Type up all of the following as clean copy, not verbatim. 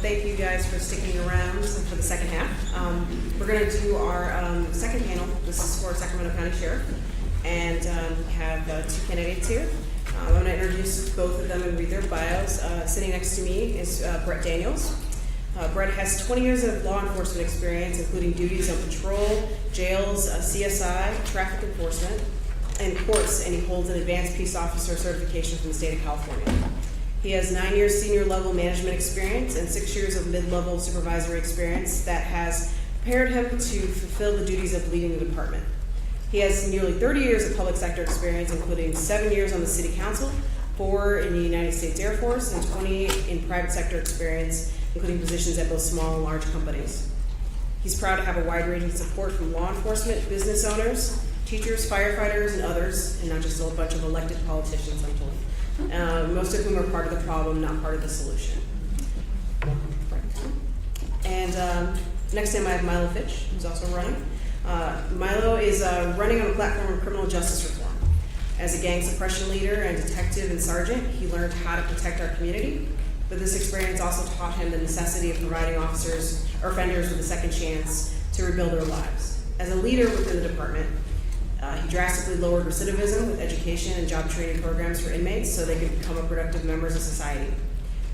thank you guys for sticking around for the second half. We're going to do our second panel. This is for Sacramento County Sheriff, and we have two candidates here. I'm going to introduce both of them and read their bios. Sitting next to me is Bret Daniels. Bret has 20 years of law enforcement experience, including duties on patrol, jails, CSI, traffic enforcement, and courts, and he holds an advanced peace officer certification from the state of California. He has 9 years senior level management experience and 6 years of mid-level supervisory experience that has prepared him to fulfill the duties of leading the department. He has nearly 30 years of public sector experience, including 7 years on the city council, 4 in the United States Air Force, and 20 in private sector experience, including positions at both small and large companies. He's proud to have a wide-ranging support from law enforcement, business owners, teachers, firefighters, and others, and not just a bunch of elected politicians, I'm told. Most of whom are part of the problem, not part of the solution. And next to him I have Milo Fitch, who's also running. Milo is running on a platform of criminal justice reform. As a gang suppression leader and detective and sergeant, he learned how to protect our community, but this experience also taught him the necessity of providing officers or offenders with a second chance to rebuild their lives. As a leader within the department, he drastically lowered recidivism with education and job training programs for inmates so they could become productive members of society.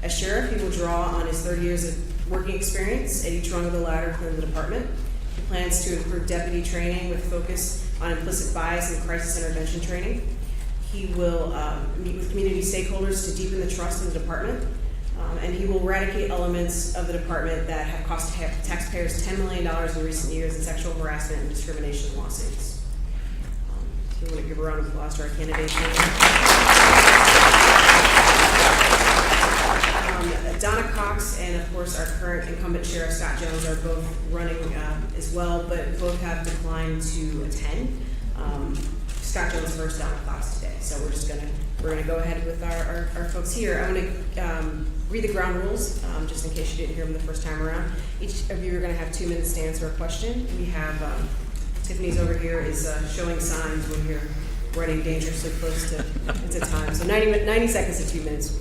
As sheriff, he will draw on his 30 years of working experience at each rung of the ladder within the department. He plans to improve deputy training with focus on implicit bias and crisis intervention training. He will meet with community stakeholders to deepen the trust in the department, and he will eradicate elements of the department that have cost taxpayers $10 million in recent years in sexual harassment and discrimination lawsuits. We want to give a round of applause to our candidates. Donna Cox and, of course, our current incumbent Sheriff Scott Jones are both running as well, but both have declined to attend. Scott Jones first, Donna Cox today. So we're gonna go ahead with our folks here. I'm gonna read the ground rules, just in case you didn't hear them the first time around. Each of you are gonna have 2 minutes to answer a question. We have Tiffany's over here is showing signs when you're running dangerously close to time. So 90 seconds to 2 minutes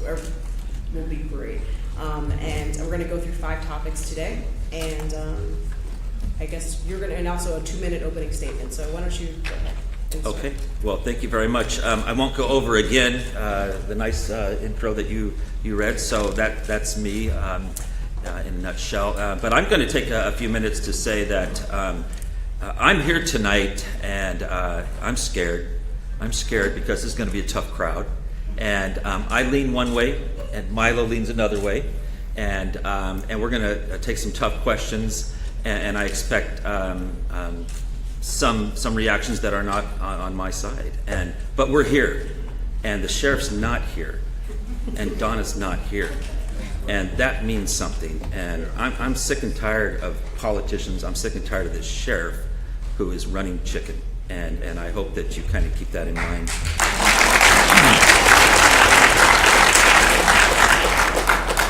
will be great. And we're going to go through 5 topics today. And I guess you're going to, and also a 2-minute opening statement. So why don't you go ahead. Okay. Well, thank you very much. I won't go over again the nice intro that you read. So that's me in a nutshell. But I'm going to take a few minutes to say that I'm here tonight, and I'm scared. I'm scared because this is going to be a tough crowd, and I lean one way, and Milo leans another way, and we're going to take some tough questions, and I expect some reactions that are not on my side. But we're here, and the sheriff's not here, and Donna's not here. And that means something. And I'm sick and tired of politicians. I'm sick and tired of this sheriff who is running chicken. And I hope that you kind of keep that in mind.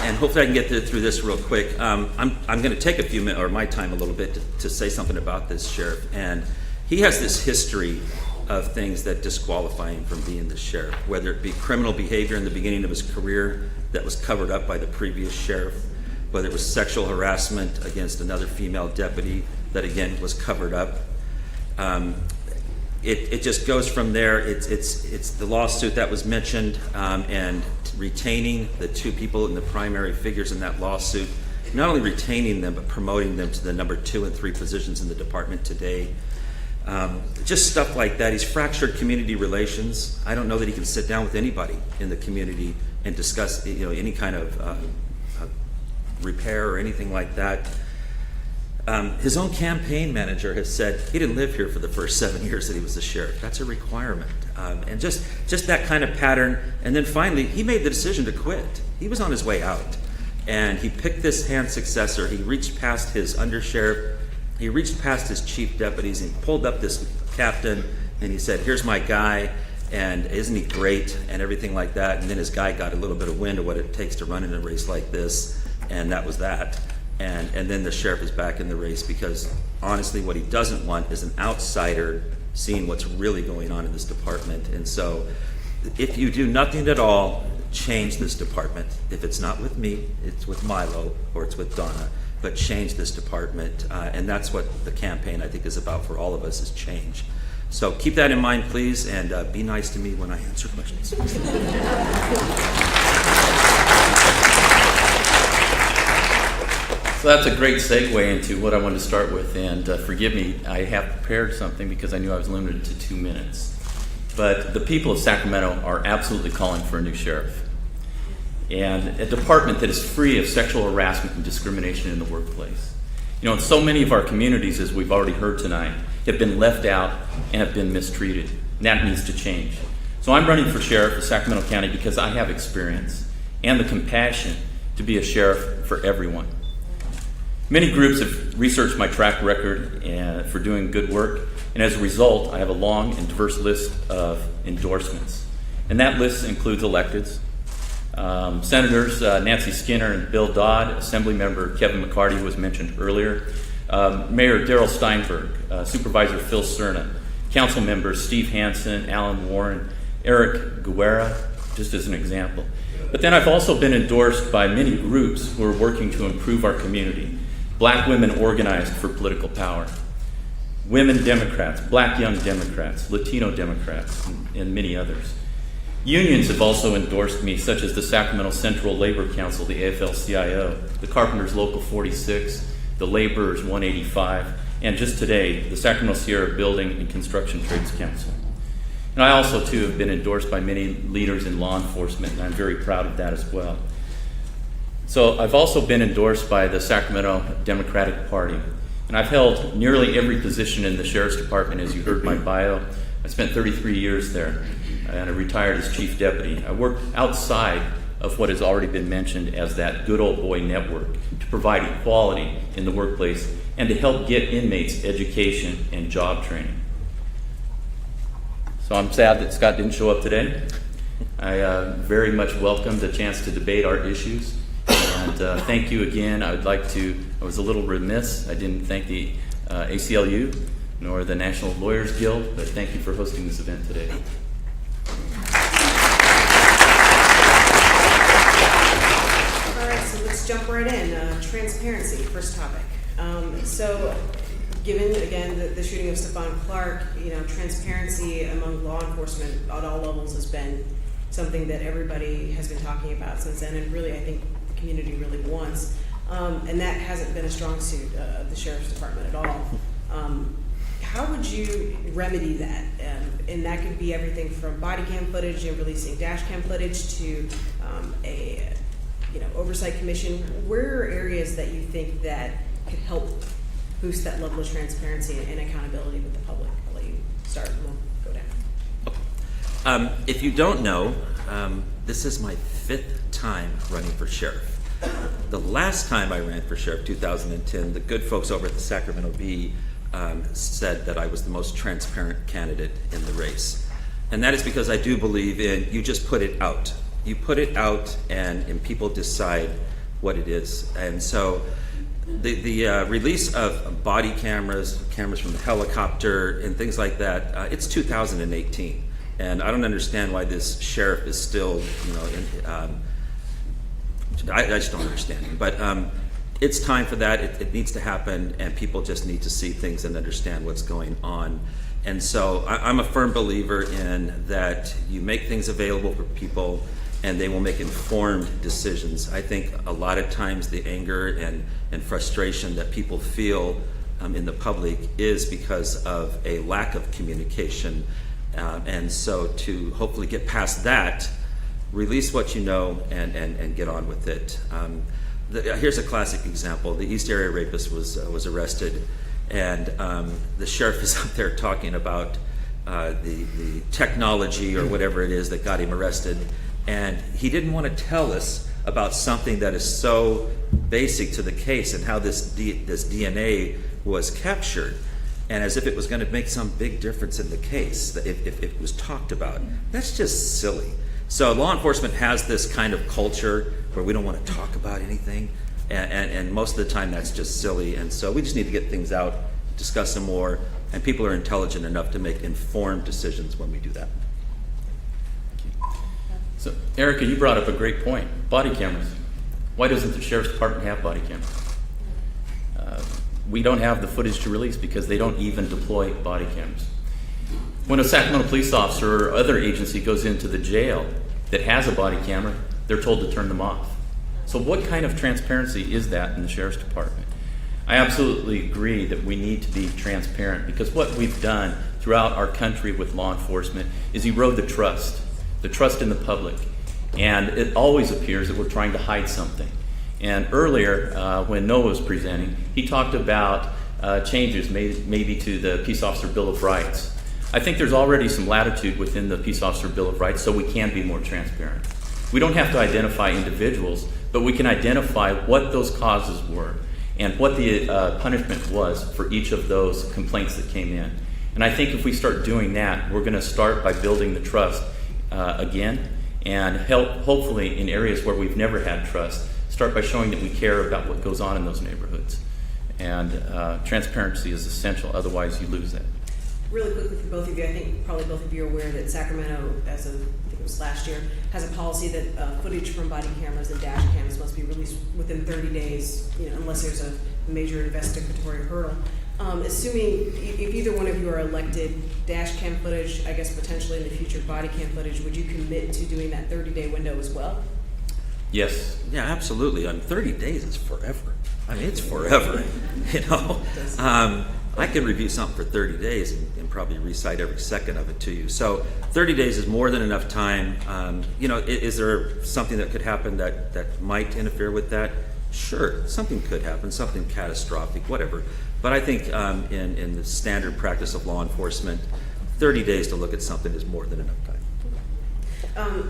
And hopefully I can get through this real quick. I'm going to take a few minutes, or my time a little bit, to say something about this sheriff. And he has this history of things that disqualify him from being the sheriff, whether it be criminal behavior in the beginning of his career that was covered up by the previous sheriff, whether it was sexual harassment against another female deputy that again was covered up. It just goes from there. It's the lawsuit that was mentioned, and retaining the 2 people in the primary figures in that lawsuit, not only retaining them but promoting them to the number 2 and 3 positions in the department today. Just stuff like that. He's fractured community relations. I don't know that he can sit down with anybody in the community and discuss, any kind of repair or anything like that. His own campaign manager has said he didn't live here for the first 7 years that he was the sheriff. That's a requirement. And just that kind of pattern. And then finally, he made the decision to quit. He was on his way out. And he picked this hand successor. He reached past his undersheriff. He reached past his chief deputies and pulled up this captain, and he said, here's my guy, and isn't he great, and everything like that. And then his guy got a little bit of wind of what it takes to run in a race like this, and that was that. And then the sheriff is back in the race because, honestly, what he doesn't want is an outsider seeing what's really going on in this department. And so if you do nothing at all change this department. If it's not with me, it's with Milo or it's with Donna, but change this department. And that's what the campaign, I think, is about for all of us, is change. So keep that in mind, please, and be nice to me when I answer questions. So that's a great segue into what I wanted to start with, and forgive me, I have prepared something because I knew I was limited to 2 minutes. But the people of Sacramento are absolutely calling for a new sheriff, and a department that is free of sexual harassment and discrimination in the workplace. You know, so many of our communities, as we've already heard tonight, have been left out and have been mistreated, and that needs to change. So I'm running for sheriff of Sacramento County because I have experience and the compassion to be a sheriff for everyone. Many groups have researched my track record for doing good work, and as a result, I have a long and diverse list of endorsements. And that list includes electeds, Senators Nancy Skinner and Bill Dodd, Assemblymember Kevin McCarty, who was mentioned earlier, Mayor Darrell Steinberg, Supervisor Phil Cerna, Council members Steve Hansen, Alan Warren, Eric Guerra, just as an example. But then I've also been endorsed by many groups who are working to improve our community. Black women organized for political power, women Democrats, black young Democrats, Latino Democrats, and many others. Unions have also endorsed me, such as the Sacramento Central Labor Council, the AFL-CIO, the Carpenters Local 46, the Laborers 185, and just today, the Sacramento Sierra Building and Construction Trades Council. And I also, too, have been endorsed by many leaders in law enforcement, and I'm very proud of that as well. So I've also been endorsed by the Sacramento Democratic Party, and I've held nearly every position in the Sheriff's Department, as you heard my bio. I spent 33 years there, and I retired as Chief Deputy. I worked outside of what has already been mentioned as that good old boy network to provide equality in the workplace and to help get inmates education and job training. So I'm sad that Scott didn't show up today. I very much welcome the chance to debate our issues. And thank you again. I was a little remiss. I didn't thank the ACLU nor the National Lawyers Guild, but thank you for hosting this event today. All right, so let's jump right in. Transparency, first topic. So given, again, the shooting of Stephon Clark, transparency among law enforcement at all levels has been something that everybody has been talking about since then, and really I think the community really wants. And that hasn't been a strong suit of the Sheriff's Department at all. How would you remedy that? And that could be everything from body cam footage and releasing dash cam footage to a oversight commission. Where are areas that you think that could help boost that level of transparency and accountability with the public? I'll let you start and we'll go down. If you don't know, this is my 5th time running for sheriff. The last time I ran for sheriff, 2010, the good folks over at the Sacramento Bee said that I was the most transparent candidate in the race. And that is because I do believe in, you just put it out. You put it out and people decide what it is. And so the release of body cameras from the helicopter and things like that, it's 2018. And I don't understand why this sheriff is still, I just don't understand. But it's time for that. It needs to happen, and people just need to see things and understand what's going on. And so I'm a firm believer in that you make things available for people, and they will make informed decisions. I think a lot of times the anger and frustration that people feel in the public is because of a lack of communication. And so to hopefully get past that, release what you know and get on with it. Here's a classic example. The East Area rapist was arrested, and the sheriff is out there talking about the technology or whatever it is that got him arrested, and he didn't want to tell us about something that is so basic to the case and how this DNA was captured, and as if it was going to make some big difference in the case if it was talked about. That's just silly. So law enforcement has this kind of culture where we don't want to talk about anything, and most of the time that's just silly. And so we just need to get things out, discuss them more, and people are intelligent enough to make informed decisions when we do that. So, Erika, you brought up a great point. Body cameras. Why doesn't the Sheriff's Department have body cameras? We don't have the footage to release because they don't even deploy body cameras. When a Sacramento police officer or other agency goes into the jail that has a body camera, they're told to turn them off. So what kind of transparency is that in the Sheriff's Department? I absolutely agree that we need to be transparent, because what we've done throughout our country with law enforcement is erode the trust in the public. And it always appears that we're trying to hide something. And earlier, when Noah was presenting, he talked about changes maybe to the Peace Officer Bill of Rights. I think there's already some latitude within the Peace Officer Bill of Rights, so we can be more transparent. We don't have to identify individuals, but we can identify what those causes were and what the punishment was for each of those complaints that came in. And I think if we start doing that, we're going to start by building the trust again, and help, hopefully, in areas where we've never had trust, start by showing that we care about what goes on in those neighborhoods. And transparency is essential, otherwise you lose that. Really quickly for both of you, I think probably both of you are aware that Sacramento, as of I think it was last year, has a policy that footage from body cameras and dash cams must be released within 30 days, unless there's a major investigatory hurdle. Assuming if either one of you are elected, dash cam footage, I guess potentially in the future body cam footage, would you commit to doing that 30-day window as well? Yes. Yeah, absolutely. 30 days is forever. I mean, it's forever. I can review something for 30 days and probably recite every second of it to you. So 30 days is more than enough time. Is there something that could happen that might interfere with that? Sure, something could happen, something catastrophic, whatever. But I think in the standard practice of law enforcement, 30 days to look at something is more than enough time.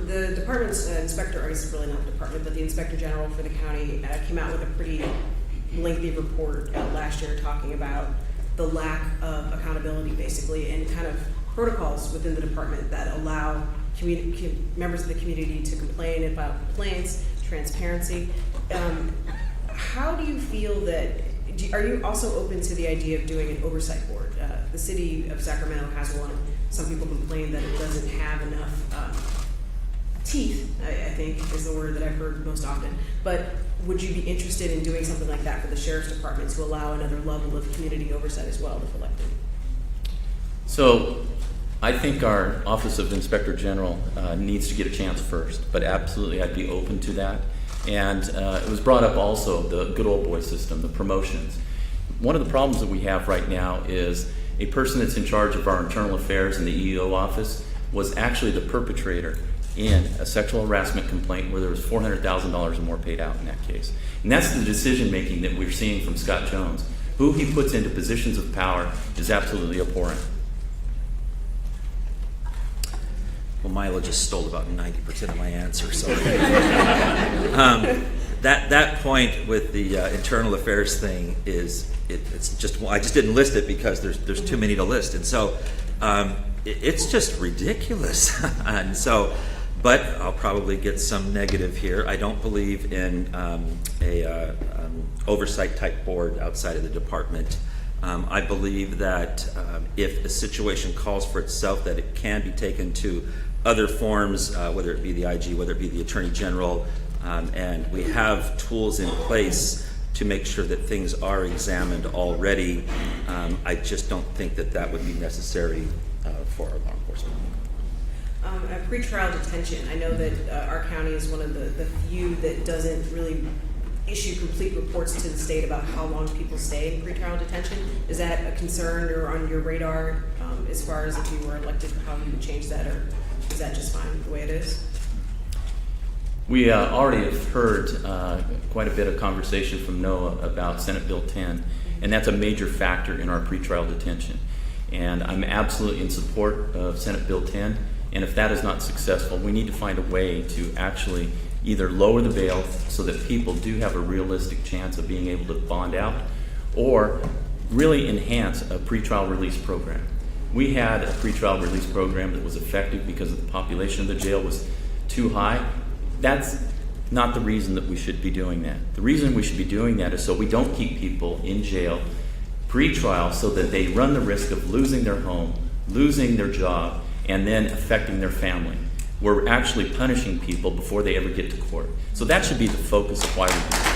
The department's inspector, or it's really not the department, but the inspector general for the county came out with a pretty lengthy report last year talking about the lack of accountability, basically, and kind of protocols within the department that allow members of the community to complain and file complaints, transparency. How do you feel that, are you also open to the idea of doing an oversight board? The city of Sacramento has one. Some people complain that it doesn't have enough teeth, I think is the word that I've heard most often. But would you be interested in doing something like that for the Sheriff's Department to allow another level of community oversight as well if elected? So I think our Office of Inspector General needs to get a chance first, but absolutely I'd be open to that. And it was brought up also, the good old boy system, the promotions. One of the problems that we have right now is a person that's in charge of our internal affairs in the EEO office was actually the perpetrator in a sexual harassment complaint where there was $400,000 or more paid out in that case. And that's the decision making that we're seeing from Scott Jones. Who he puts into positions of power is absolutely abhorrent. Well, Milo just stole about 90% of my answer. So that point with the internal affairs thing is it's just, I just didn't list it because there's too many to list, and so it's just ridiculous. And so, but I'll probably get some negative here. I don't believe in a oversight type board outside of the department. I believe that if a situation calls for itself, that it can be taken to other forms, whether it be the IG, whether it be the Attorney General, and we have tools in place to make sure that things are examined already. I just don't think that would be necessary for our law enforcement. Pretrial detention. I know that our county is one of the few that doesn't really issue complete reports to the state about how long people stay in pretrial detention. Is that a concern or on your radar as far as if you were elected, how you would change that, or is that just fine the way it is? We already have heard quite a bit of conversation from Noah about Senate Bill 10, and that's a major factor in our pretrial detention. And I'm absolutely in support of Senate Bill 10, and if that is not successful, we need to find a way to actually either lower the bail so that people do have a realistic chance of being able to bond out, or really enhance a pretrial release program. We had a pretrial release program that was effective because the population of the jail was too high. That's not the reason that we should be doing that. The reason we should be doing that is so we don't keep people in jail pre-trial so that they run the risk of losing their home, losing their job, and then affecting their family. We're actually punishing people before they ever get to court. So that should be the focus of why we do it.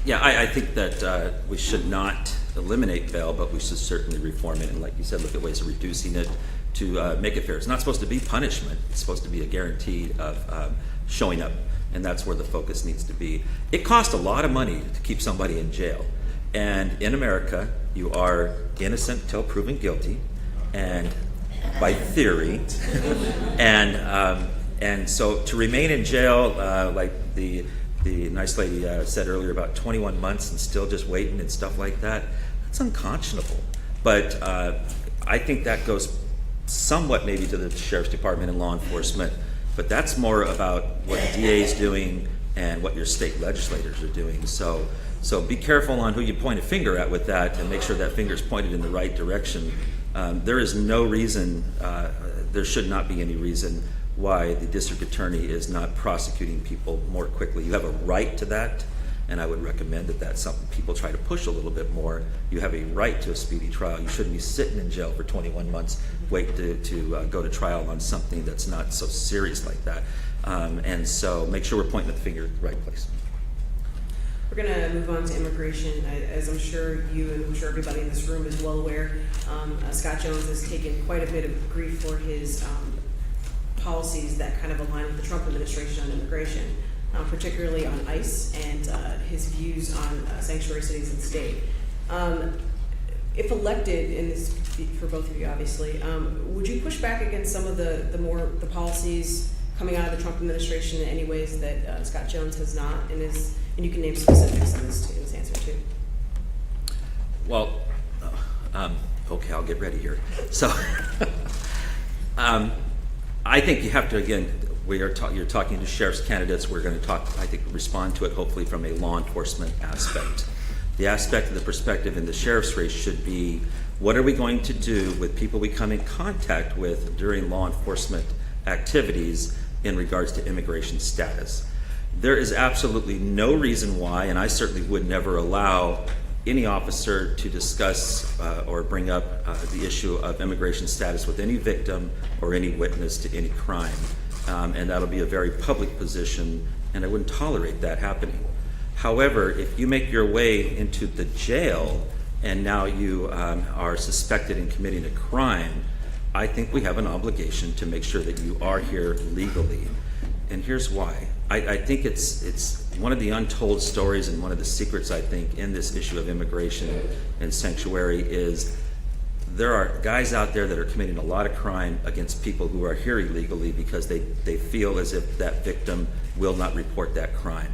Yeah, I think that we should not eliminate bail, but we should certainly reform it, and like you said, look at ways of reducing it to make it fair. It's not supposed to be punishment. It's supposed to be a guarantee of showing up, and that's where the focus needs to be. It costs a lot of money to keep somebody in jail, and in America, you are innocent until proven guilty, and by theory, and so to remain in jail, like the nice lady said earlier about 21 months and still just waiting and stuff like that, that's unconscionable. But I think that goes somewhat maybe to the Sheriff's Department and law enforcement, but that's more about what the DA is doing and what your state legislators are doing. So be careful on who you point a finger at with that, and make sure that finger is pointed in the right direction. There is no reason, there should not be any reason why the district attorney is not prosecuting people more quickly. You have a right to that, and I would recommend that that's something people try to push a little bit more. You have a right to a speedy trial. You shouldn't be sitting in jail for 21 months waiting to go to trial on something that's not so serious like that. And so make sure we're pointing the finger at the right place. We're going to move on to immigration. As I'm sure you and I'm sure everybody in this room is well aware, Scott Jones has taken quite a bit of grief for his policies that kind of align with the Trump administration on immigration, particularly on ICE and his views on sanctuary cities and state. If elected, in this, for both of you obviously, would you push back against some of the policies coming out of the Trump administration in any ways that Scott Jones has not, and you can name specifics in this answer too? Well, okay, I'll get ready here. So, I think you have to, again, you're talking to sheriff's candidates. We're going to talk, I think, respond to it hopefully from a law enforcement aspect. The aspect of the perspective in the sheriff's race should be, what are we going to do with people we come in contact with during law enforcement activities in regards to immigration status? There is absolutely no reason why, and I certainly would never allow any officer to discuss or bring up the issue of immigration status with any victim or any witness to any crime. And that'll be a very public position, and I wouldn't tolerate that happening. However, if you make your way into the jail and now you are suspected in committing a crime, I think we have an obligation to make sure that you are here legally. And here's why. I think it's one of the untold stories, and one of the secrets, I think, in this issue of immigration and sanctuary is there are guys out there that are committing a lot of crime against people who are here illegally because they feel as if that victim will not report that crime.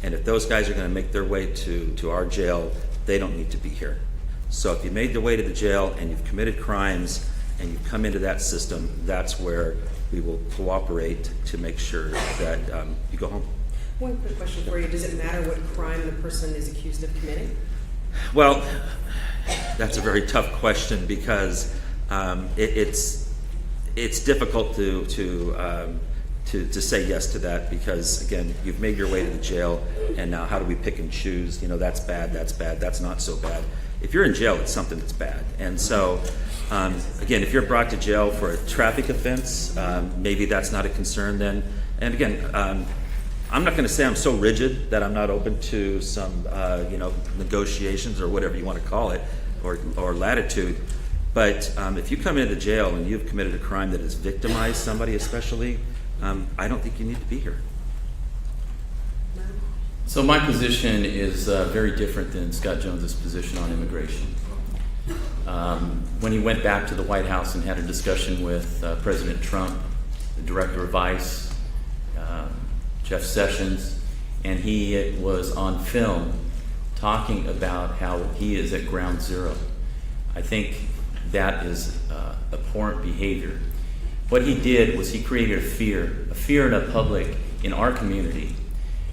And if those guys are going to make their way to our jail, they don't need to be here. So if you made your way to the jail and you've committed crimes and you've come into that system, that's where we will cooperate to make sure that you go home. One quick question for you. Does it matter what crime the person is accused of committing? Well, that's a very tough question because it's difficult to say yes to that because, again, you've made your way to the jail, and now how do we pick and choose? You know, that's bad, that's not so bad. If you're in jail, it's something that's bad. And so, again, if you're brought to jail for a traffic offense, maybe that's not a concern then. And again, I'm not going to say I'm so rigid that I'm not open to some, negotiations or whatever you want to call it, or latitude. But if you come into the jail and you've committed a crime that has victimized somebody especially, I don't think you need to be here. So my position is very different than Scott Jones's position on immigration. When he went back to the White House and had a discussion with President Trump, the director of ICE, Jeff Sessions, and he was on film talking about how he is at ground zero. I think that is abhorrent behavior. What he did was he created a fear in the public in our community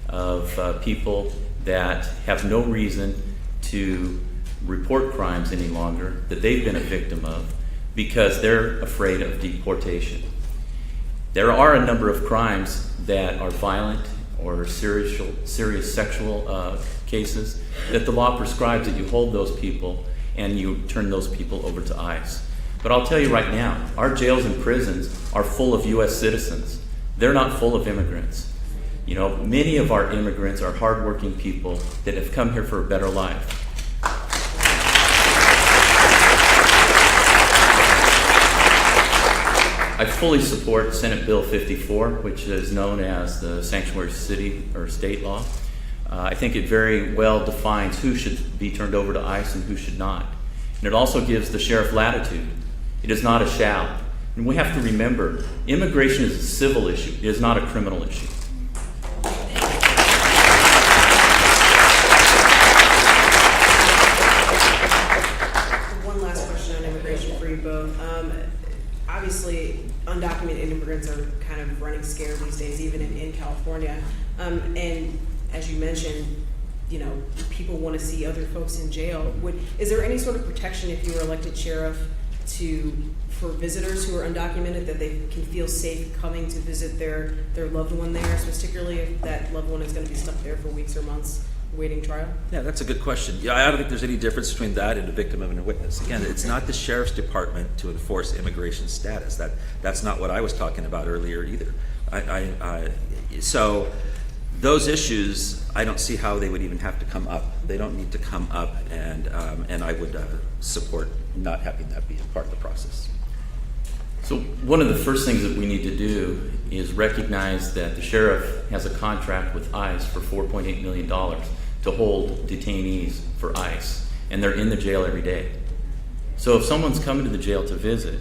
of people that have no reason to report crimes any longer that they've been a victim of because they're afraid of deportation. There are a number of crimes that are violent or serious sexual cases that the law prescribes that you hold those people and you turn those people over to ICE. But I'll tell you right now, our jails and prisons are full of U.S. citizens. They're not full of immigrants. You know, many of our immigrants are hardworking people that have come here for a better life. I fully support Senate Bill 54, which is known as the Sanctuary City or State Law. I think it very well defines who should be turned over to ICE and who should not. And it also gives the sheriff latitude. It is not a shall. And we have to remember, immigration is a civil issue. It is not a criminal issue. One last question on immigration for you both. Obviously, undocumented immigrants are kind of running scared these days, even in California. And as you mentioned, you know, people want to see other folks in jail. Is there any sort of protection if you were elected sheriff for visitors who are undocumented, that they can feel safe coming to visit their loved one there, particularly if that loved one is going to be stuck there for weeks or months awaiting trial? Yeah, that's a good question. Yeah, I don't think there's any difference between that and a victim and a witness. Again, it's not the sheriff's department to enforce immigration status. That's not what I was talking about earlier either. So those issues, I don't see how they would even have to come up. They don't need to come up, and I would support not having that be a part of the process. So one of the first things that we need to do is recognize that the sheriff has a contract with ICE for $4.8 million to hold detainees for ICE, and they're in the jail every day. So if someone's coming to the jail to visit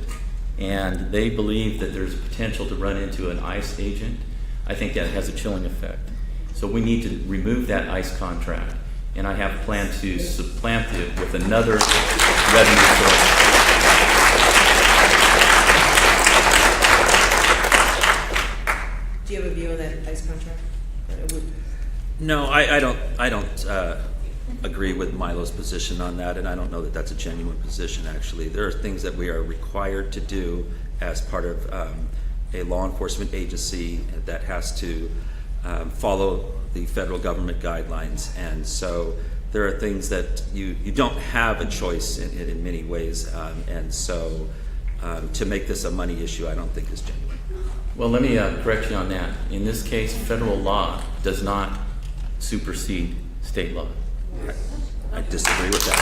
and they believe that there's potential to run into an ICE agent, I think that has a chilling effect. So we need to remove that ICE contract, and I have planned to supplant it with another revenue source. Do you have a view on that ICE contract? No, I don't agree with Milo's position on that, and I don't know that that's a genuine position, actually. There are things that we are required to do as part of a law enforcement agency that has to follow the federal government guidelines, and so there are things that you don't have a choice in many ways, and so to make this a money issue, I don't think is genuine. Well, let me correct you on that. In this case, federal law does not supersede state law. I disagree with that.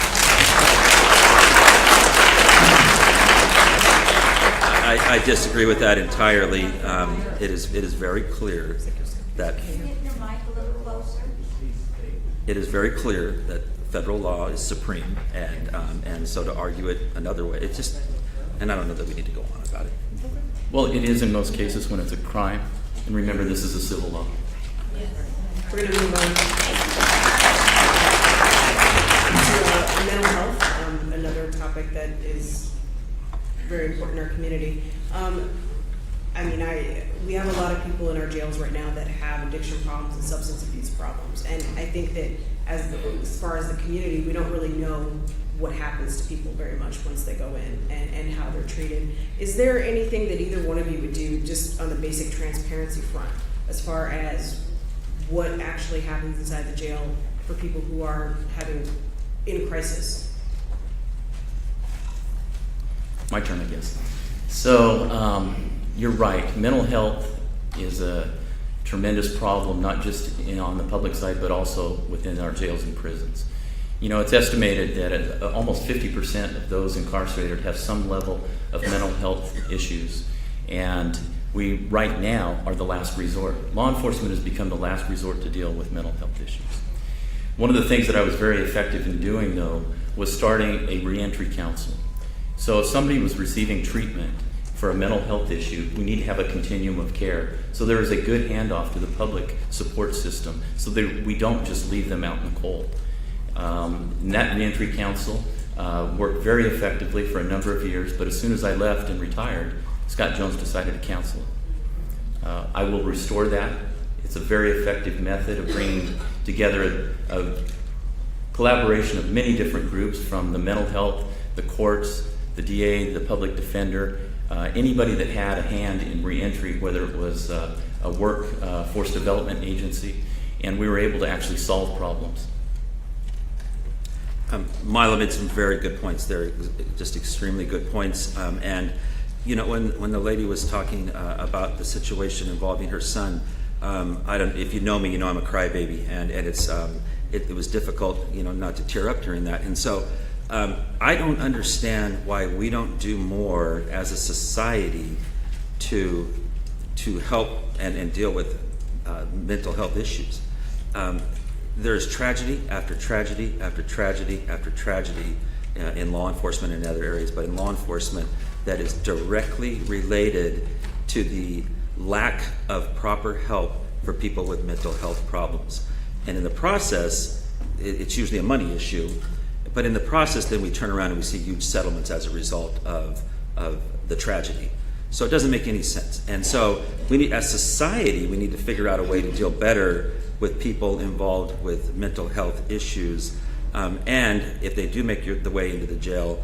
I disagree with that entirely. It is very clear that federal law is supreme, and so to argue it another way, it's just, and I don't know that we need to go on about it. Well, it is in most cases when it's a crime, and remember, this is a civil law. We're going to move on to mental health, another topic that is very important in our community. We have a lot of people in our jails right now that have addiction problems and substance abuse problems, and I think that as far as the community, we don't really know what happens to people very much once they go in and how they're treated. Is there anything that either one of you would do just on the basic transparency front as far as what actually happens inside the jail for people who are in crisis? My turn, I guess. So you're right. Mental health is a tremendous problem, not just on the public side, but also within our jails and prisons. You know, it's estimated that almost 50% of those incarcerated have some level of mental health issues, and we right now are the last resort. Law enforcement has become the last resort to deal with mental health issues. One of the things that I was very effective in doing, though, was starting a reentry council. So if somebody was receiving treatment for a mental health issue, we need to have a continuum of care. So there is a good handoff to the public support system so that we don't just leave them out in the cold. And that reentry council worked very effectively for a number of years, but as soon as I left and retired, Scott Jones decided to cancel it. I will restore that. It's a very effective method of bringing together a collaboration of many different groups, from the mental health, the courts, the DA, the public defender, anybody that had a hand in reentry, whether it was a workforce development agency, and we were able to actually solve problems. Milo made some very good points there, just extremely good points. And you know, when the lady was talking about the situation involving her son, if you know me, you know I'm a crybaby, and it was difficult, you know, not to tear up during that. And so I don't understand why we don't do more as a society to help and deal with mental health issues. There's tragedy after tragedy after tragedy after tragedy in law enforcement and other areas, but in law enforcement that is directly related to the lack of proper help for people with mental health problems. And in the process, it's usually a money issue, but in the process then we turn around and we see huge settlements as a result of the tragedy. So it doesn't make any sense. And so we need, as society, we need to figure out a way to deal better with people involved with mental health issues. And if they do make the way into the jail,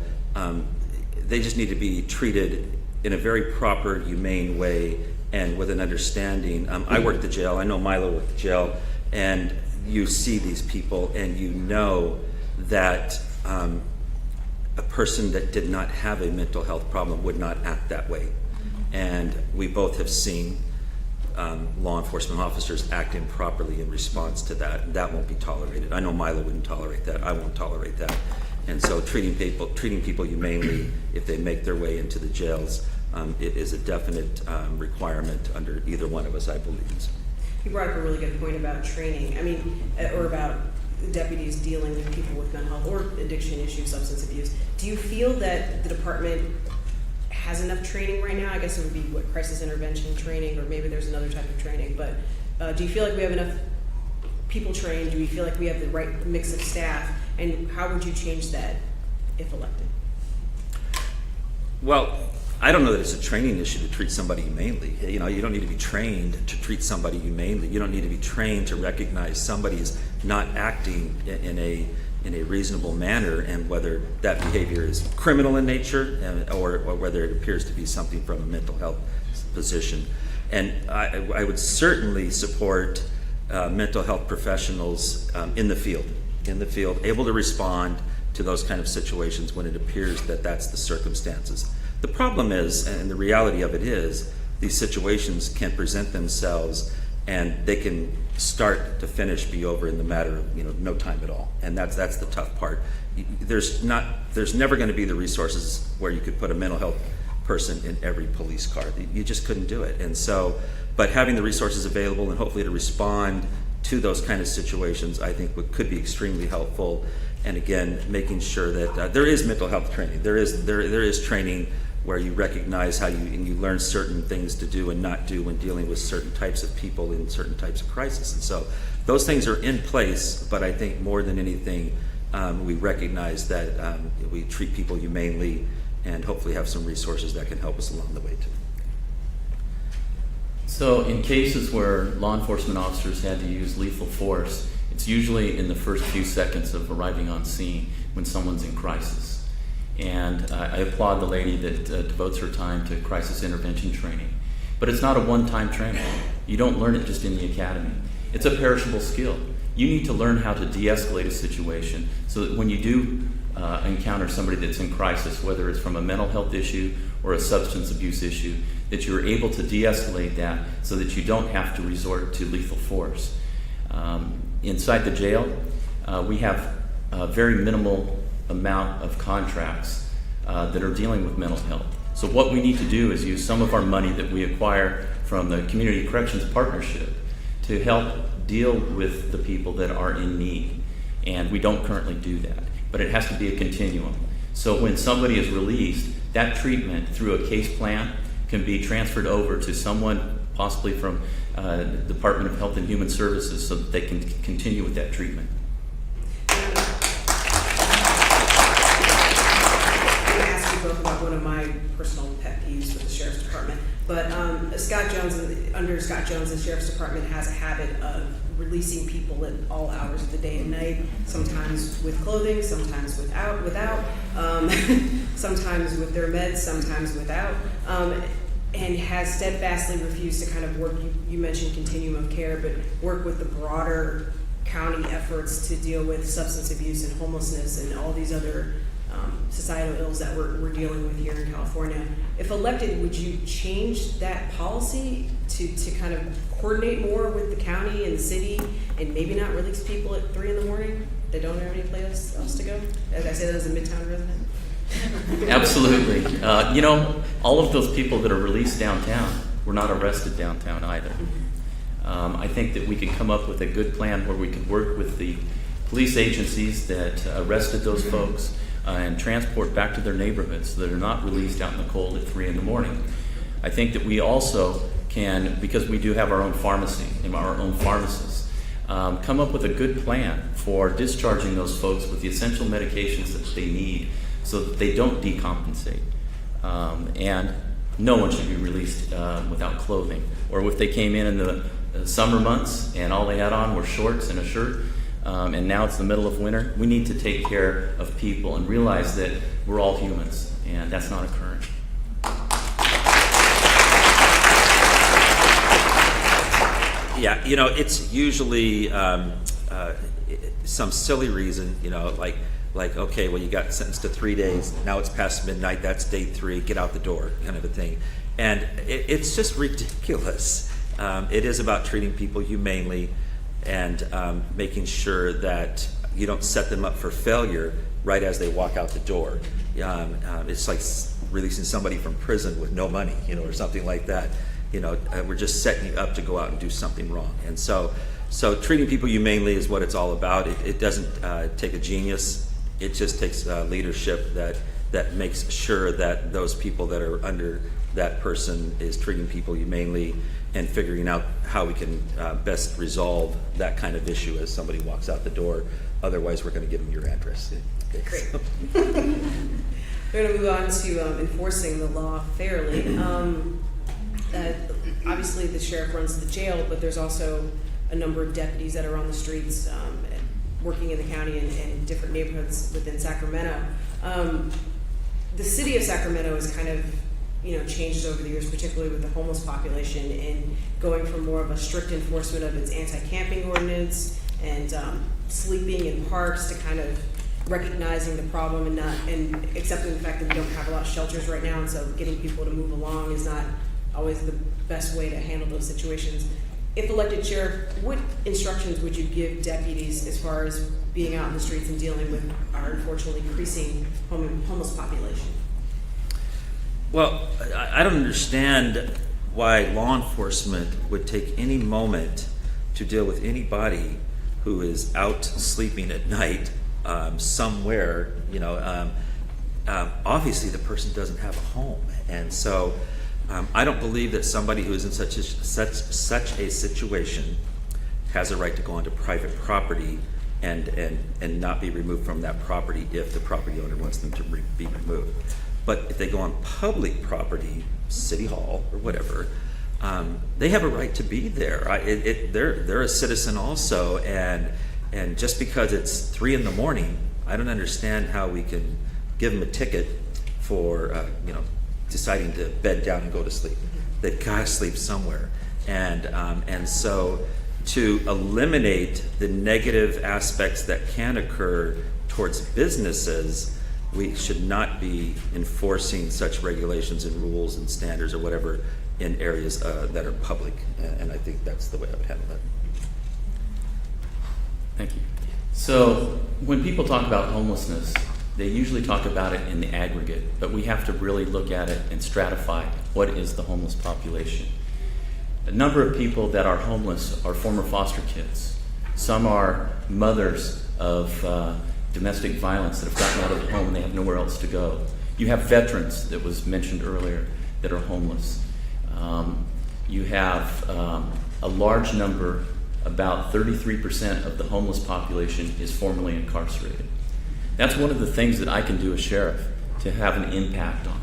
they just need to be treated in a very proper, humane way and with an understanding. I worked the jail, I know Milo worked the jail, and you see these people and you know that a person that did not have a mental health problem would not act that way. And we both have seen law enforcement officers act improperly in response to that. That won't be tolerated. I know Milo wouldn't tolerate that. I won't tolerate that. And so treating people humanely if they make their way into the jails, it is a definite requirement under either one of us, I believe. You brought up a really good point about training. I mean, or about deputies dealing with people with mental health or addiction issues, substance abuse. Do you feel that the department has enough training right now? I guess it would be what, crisis intervention training, or maybe there's another type of training. But do you feel like we have enough people trained? Do we feel like we have the right mix of staff? And how would you change that if elected? Well, I don't know that it's a training issue to treat somebody humanely. You know, you don't need to be trained to treat somebody humanely. You don't need to be trained to recognize somebody's not acting in a reasonable manner, and whether that behavior is criminal in nature or whether it appears to be something from a mental health position. And I would certainly support mental health professionals in the field, able to respond to those kind of situations when it appears that that's the circumstances. The problem is, and the reality of it is, these situations can present themselves and they can start to finish be over in the matter of no time at all. And that's the tough part. There's never going to be the resources where you could put a mental health person in every police car. You just couldn't do it. And so, but having the resources available and hopefully to respond to those kind of situations, I think could be extremely helpful. And again, making sure that there is mental health training. There is training where you recognize how you learn certain things to do and not do when dealing with certain types of people in certain types of crisis. And so those things are in place, but I think more than anything, we recognize that we treat people humanely and hopefully have some resources that can help us along the way too. So in cases where law enforcement officers had to use lethal force, it's usually in the first few seconds of arriving on scene when someone's in crisis. And I applaud the lady that devotes her time to crisis intervention training. But it's not a one-time training. You don't learn it just in the academy. It's a perishable skill. You need to learn how to de-escalate a situation so that when you do encounter somebody that's in crisis, whether it's from a mental health issue or a substance abuse issue, that you're able to de-escalate that so that you don't have to resort to lethal force. Inside the jail, we have a very minimal amount of contracts that are dealing with mental health. So what we need to do is use some of our money that we acquire from the Community Corrections Partnership to help deal with the people that are in need. And we don't currently do that, but it has to be a continuum. So when somebody is released, that treatment through a case plan can be transferred over to someone possibly from the Department of Health and Human Services so that they can continue with that treatment. About one of my personal pet peeves with the Sheriff's Department, but under Scott Jones, the Sheriff's Department has a habit of releasing people at all hours of the day and night, sometimes with clothing, sometimes without, sometimes with their meds, sometimes without, and has steadfastly refused to kind of work, you mentioned continuum of care, but work with the broader county efforts to deal with substance abuse and homelessness and all these other societal ills that we're dealing with here in California. If elected, would you change that policy to kind of coordinate more with the county and the city and maybe not release people at 3 in the morning that don't have any place else to go? As I said, as a Midtown resident. Absolutely. All of those people that are released downtown were not arrested downtown either. I think that we could come up with a good plan where we could work with the police agencies that arrested those folks and transport back to their neighborhoods so that they're not released out in the cold at 3 in the morning. I think that we also can, because we do have our own pharmacy and our own pharmacists, come up with a good plan for discharging those folks with the essential medications that they need so that they don't decompensate. And no one should be released without clothing. Or if they came in the summer months and all they had on were shorts and a shirt, and now it's the middle of winter, we need to take care of people and realize that we're all humans, and that's not occurring. Yeah, it's usually some silly reason, like, okay, well, you got sentenced to 3 days, now it's past midnight, that's day 3, get out the door, kind of a thing. And it's just ridiculous. It is about treating people humanely and making sure that you don't set them up for failure right as they walk out the door. It's like releasing somebody from prison with no money, or something like that. We're just setting you up to go out and do something wrong. And so treating people humanely is what it's all about. It doesn't take a genius. It just takes leadership that makes sure that those people that are under that person is treating people humanely and figuring out how we can best resolve that kind of issue as somebody walks out the door. Otherwise, we're going to give them your address. Okay. Great. We're going to move on to enforcing the law fairly. Obviously, the sheriff runs the jail, but there's also a number of deputies that are on the streets working in the county and in different neighborhoods within Sacramento. The city of Sacramento has kind of changed over the years, particularly with the homeless population, and going from more of a strict enforcement of its anti-camping ordinance and sleeping in parks to kind of recognizing the problem and accepting the fact that we don't have a lot of shelters right now, and so getting people to move along is not always the best way to handle those situations. If elected sheriff, what instructions would you give deputies as far as being out in the streets and dealing with our unfortunately increasing homeless population? Well, I don't understand why law enforcement would take any moment to deal with anybody who is out sleeping at night somewhere. Obviously the person doesn't have a home, and so I don't believe that somebody who is in such a situation has a right to go onto private property and not be removed from that property if the property owner wants them to be removed. But if they go on public property, city hall or whatever, they have a right to be there. They're a citizen also, and just because it's 3 in the morning, I don't understand how we can give them a ticket for deciding to bed down and go to sleep. They've got to sleep somewhere, and so to eliminate the negative aspects that can occur towards businesses, we should not be enforcing such regulations and rules and standards or whatever in areas that are public, and I think that's the way I would handle that. Thank you. So when people talk about homelessness, they usually talk about it in the aggregate, but we have to really look at it and stratify what is the homeless population. A number of people that are homeless are former foster kids. Some are mothers of domestic violence that have gotten out of the home and they have nowhere else to go. You have veterans that was mentioned earlier that are homeless. You have a large number, about 33% of the homeless population is formerly incarcerated. That's one of the things that I can do as sheriff to have an impact on.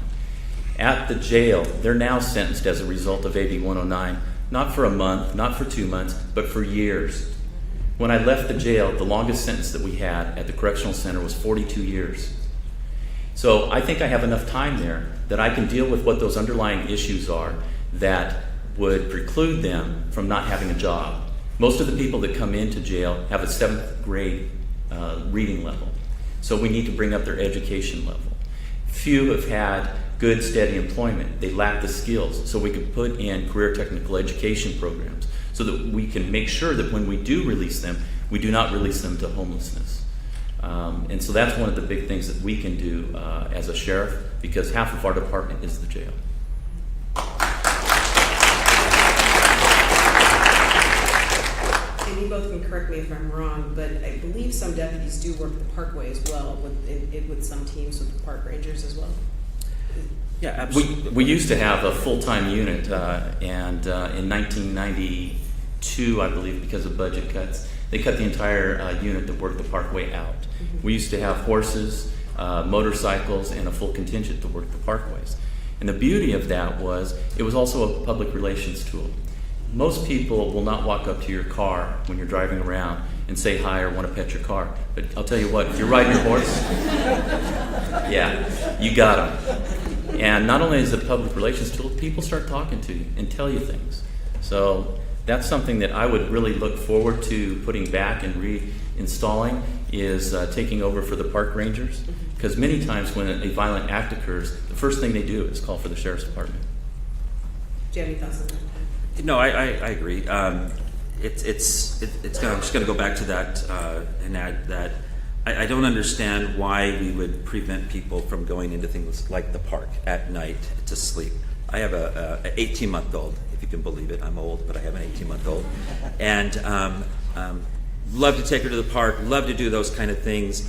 At the jail, they're now sentenced as a result of AB 109, not for a month, not for 2 months, but for years. When I left the jail, the longest sentence that we had at the correctional center was 42 years. So I think I have enough time there that I can deal with what those underlying issues are that would preclude them from not having a job. Most of the people that come into jail have a 7th grade reading level, so we need to bring up their education level. Few have had good, steady employment. They lack the skills, so we can put in career technical education programs so that we can make sure that when we do release them, we do not release them to homelessness. And so that's one of the big things that we can do as a sheriff, because half of our department is the jail. And you both can correct me if I'm wrong, but I believe some deputies do work the parkway as well, with some teams with the park rangers as well. Yeah, absolutely. We used to have a full-time unit, and in 1992, I believe, because of budget cuts, they cut the entire unit that worked the parkway out. We used to have horses, motorcycles, and a full contingent to work the parkways. And the beauty of that was it was also a public relations tool. Most people will not walk up to your car when you're driving around and say hi or want to pet your car. But I'll tell you what, if you're riding your horse, yeah, you got them. And not only is it a public relations tool, people start talking to you and tell you things. So that's something that I would really look forward to putting back and reinstalling, is taking over for the park rangers. Because many times when a violent act occurs, the first thing they do is call for the sheriff's department. Do you have any thoughts on that? No, I agree. I'm just going to go back to that and add that I don't understand why we would prevent people from going into things like the park at night to sleep. I have a 18-month-old, if you can believe it. I'm old, but I have an 18-month-old, and love to take her to the park. Love to do those kind of things.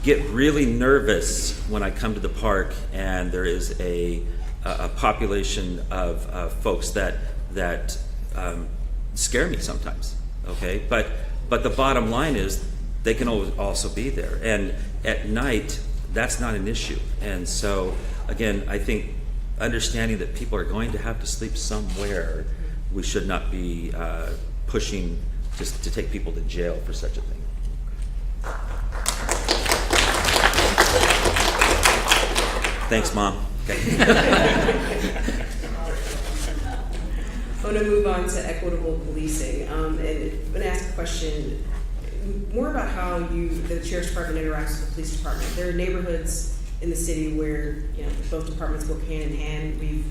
Get really nervous when I come to the park and there is a population of folks that scare me sometimes. Okay, but the bottom line is they can also be there, and at night that's not an issue. And so again, I think understanding that people are going to have to sleep somewhere, we should not be pushing just to take people to jail for such a thing. Thanks, Mom. Okay. I want to move on to equitable policing, and I'm going to ask a question more about how the Sheriff's Department interacts with the Police Department. There are neighborhoods in the city where both departments work hand in hand. We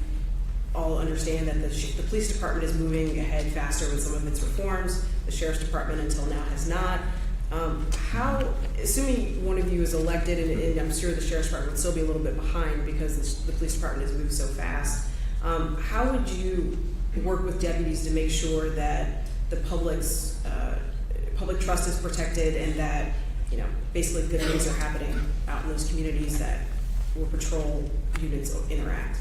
all understand that the Police Department is moving ahead faster with some of its reforms. The Sheriff's Department until now has not. Assuming one of you is elected, and I'm sure the Sheriff's Department would still be a little bit behind because the Police Department has moved so fast, how would you work with deputies to make sure that the public trust is protected and that basically good things are happening out in those communities that where patrol units interact?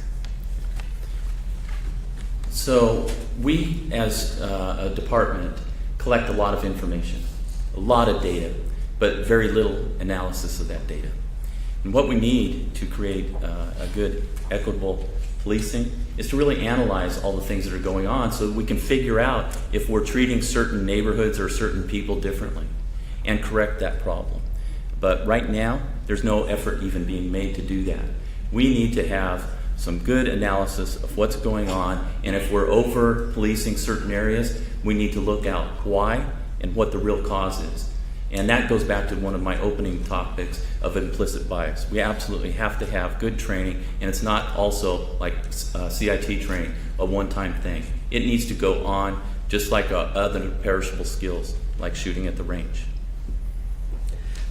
So we, as a department, collect a lot of information, a lot of data, but very little analysis of that data. And what we need to create a good, equitable policing is to really analyze all the things that are going on so that we can figure out if we're treating certain neighborhoods or certain people differently and correct that problem. But right now, there's no effort even being made to do that. We need to have some good analysis of what's going on, and if we're over policing certain areas, we need to look out why and what the real cause is. And that goes back to one of my opening topics of implicit bias. We absolutely have to have good training, and it's not also like CIT training, a one-time thing. It needs to go on just like other perishable skills, like shooting at the range.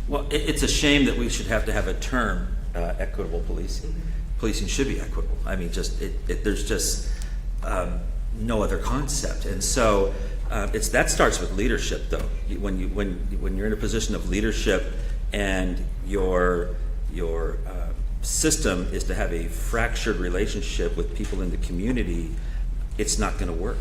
Well, it's a shame that we should have to have a term, equitable policing. Policing should be equitable. I mean, there's just no other concept, and so that starts with leadership, though. When you're in a position of leadership, and your system is to have a fractured relationship with people in the community, it's not going to work,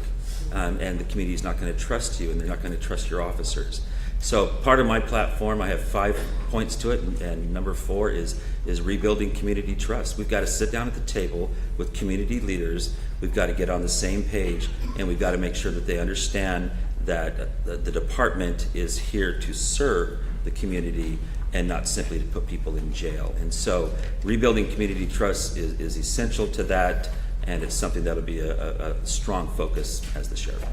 and the community is not going to trust you, and they're not going to trust your officers. So part of my platform, I have 5 points to it, and number 4 is rebuilding community trust. We've got to sit down at the table with community leaders. We've got to get on the same page, and we've got to make sure that they understand that the department is here to serve the community and not simply to put people in jail. And so rebuilding community trust is essential to that, and it's something that'll be a strong focus as the sheriff.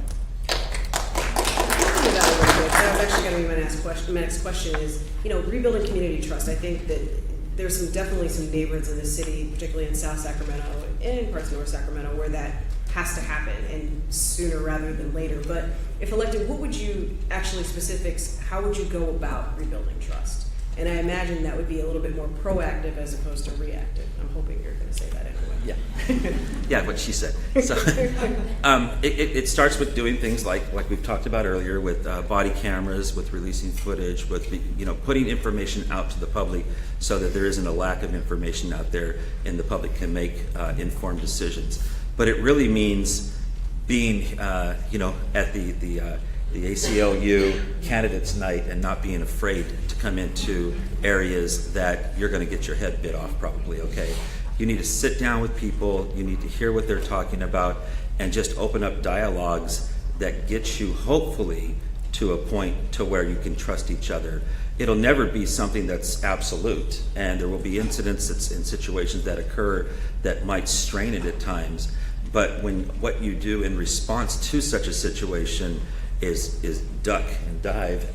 was going to be my next question is, rebuilding community trust. I think that there's definitely some neighborhoods in the city, particularly in South Sacramento and in parts of North Sacramento, where that has to happen, and sooner rather than later. But if elected, what would you actually how would you go about rebuilding trust? And I imagine that would be a little bit more proactive as opposed to reactive. I'm hoping you're going to say that anyway. Yeah, yeah, what she said. So, it starts with doing things like we've talked about earlier, with body cameras, with releasing footage, with putting information out to the public, so that there isn't a lack of information out there, and the public can make informed decisions. But it really means being, at the ACLU candidates night and not being afraid to come into areas that you're going to get your head bit off probably, okay? You need to sit down with people, you need to hear what they're talking about, and just open up dialogues that get you hopefully to a point to where you can trust each other. It'll never be something that's absolute, and there will be incidents and situations that occur that might strain it at times. But when what you do in response to such a situation is duck and dive,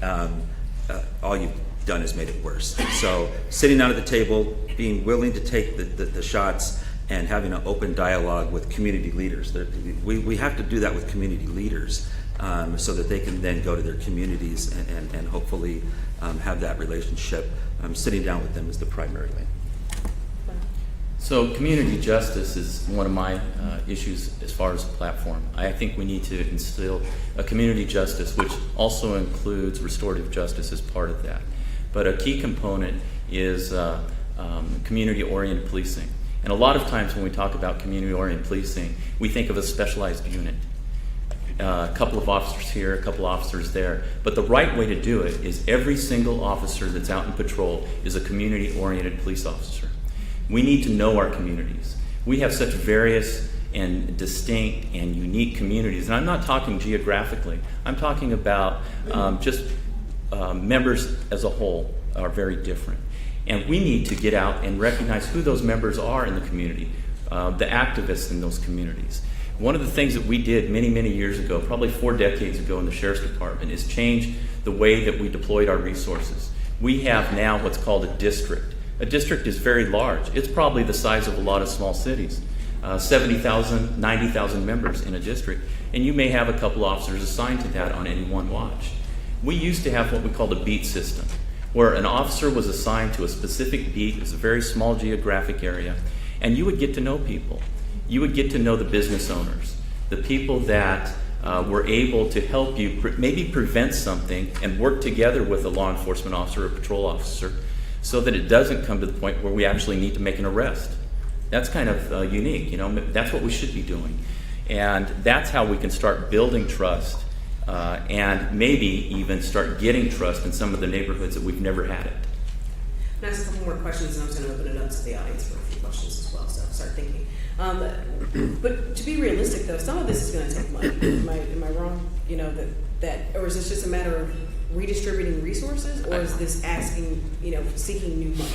all you've done is made it worse. So sitting down at the table, being willing to take the shots, and having an open dialogue with community leaders. We have to do that with community leaders, so that they can then go to their communities and hopefully have that relationship. Sitting down with them is the primary way. So community justice is one of my issues as far as a platform. I think we need to instill a community justice, which also includes restorative justice as part of that. But a key component is community-oriented policing. And a lot of times when we talk about community-oriented policing, we think of a specialized unit. A couple of officers here, a couple of officers there. But the right way to do it is every single officer that's out in patrol is a community-oriented police officer. We need to know our communities. We have such various and distinct and unique communities. And I'm not talking geographically. I'm talking about just members as a whole are very different. And we need to get out and recognize who those members are in the community, the activists in those communities. One of the things that we did many, many years ago, probably 4 decades ago in the Sheriff's Department, is change the way that we deployed our resources. We have now what's called a district. A district is very large. It's probably the size of a lot of small cities. 70,000, 90,000 members in a district, and you may have a couple officers assigned to that on any one watch. We used to have what we called a beat system, where an officer was assigned to a specific beat. It was a very small geographic area, and you would get to know people. You would get to know the business owners, the people that were able to help you maybe prevent something and work together with a law enforcement officer or patrol officer, so that it doesn't come to the point where we actually need to make an arrest. That's kind of unique, that's what we should be doing. And that's how we can start building trust and maybe even start getting trust in some of the neighborhoods that we've never had it. I'll ask a couple more questions, and I'm just going to open it up to the audience for a few questions as well, so start thinking. But to be realistic, though, some of this is going to take money. Am I wrong? Or is this just a matter of redistributing resources, or is this asking, seeking new money?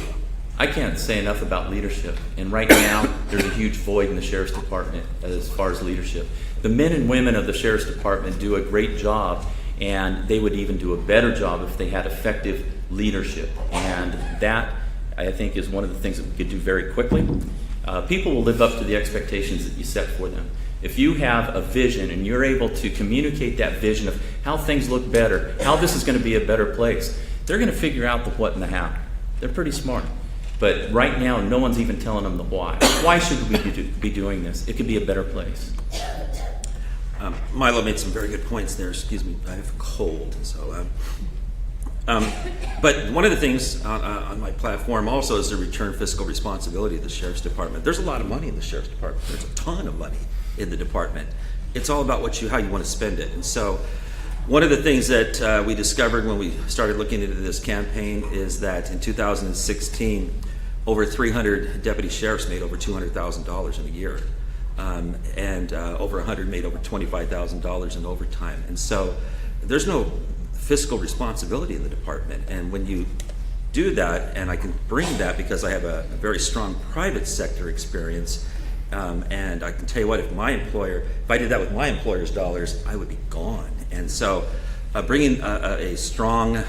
I can't say enough about leadership, and right now there's a huge void in the Sheriff's Department as far as leadership. The men and women of the Sheriff's Department do a great job, and they would even do a better job if they had effective leadership. And that, I think, is one of the things that we could do very quickly. People will live up to the expectations that you set for them. If you have a vision and you're able to communicate that vision of how things look better, how this is going to be a better place, they're going to figure out the what and the how. They're pretty smart. But right now, no one's even telling them the why. Why should we be doing this? It could be a better place. Milo made some very good points there. Excuse me, I have a cold. So, but one of the things on my platform also is the return fiscal responsibility of the Sheriff's Department. There's a lot of money in the Sheriff's Department. There's a ton of money in the department. It's all about how you want to spend it. And so one of the things that we discovered when we started looking into this campaign is that in 2016, over 300 deputy sheriffs made over $200,000 in a year. And over 100 made over $25,000 in overtime. And so there's no fiscal responsibility in the department. And when you do that, and I can bring that because I have a very strong private sector experience, and I can tell you what, if I did that with my employer's dollars, I would be gone. And so bringing a strong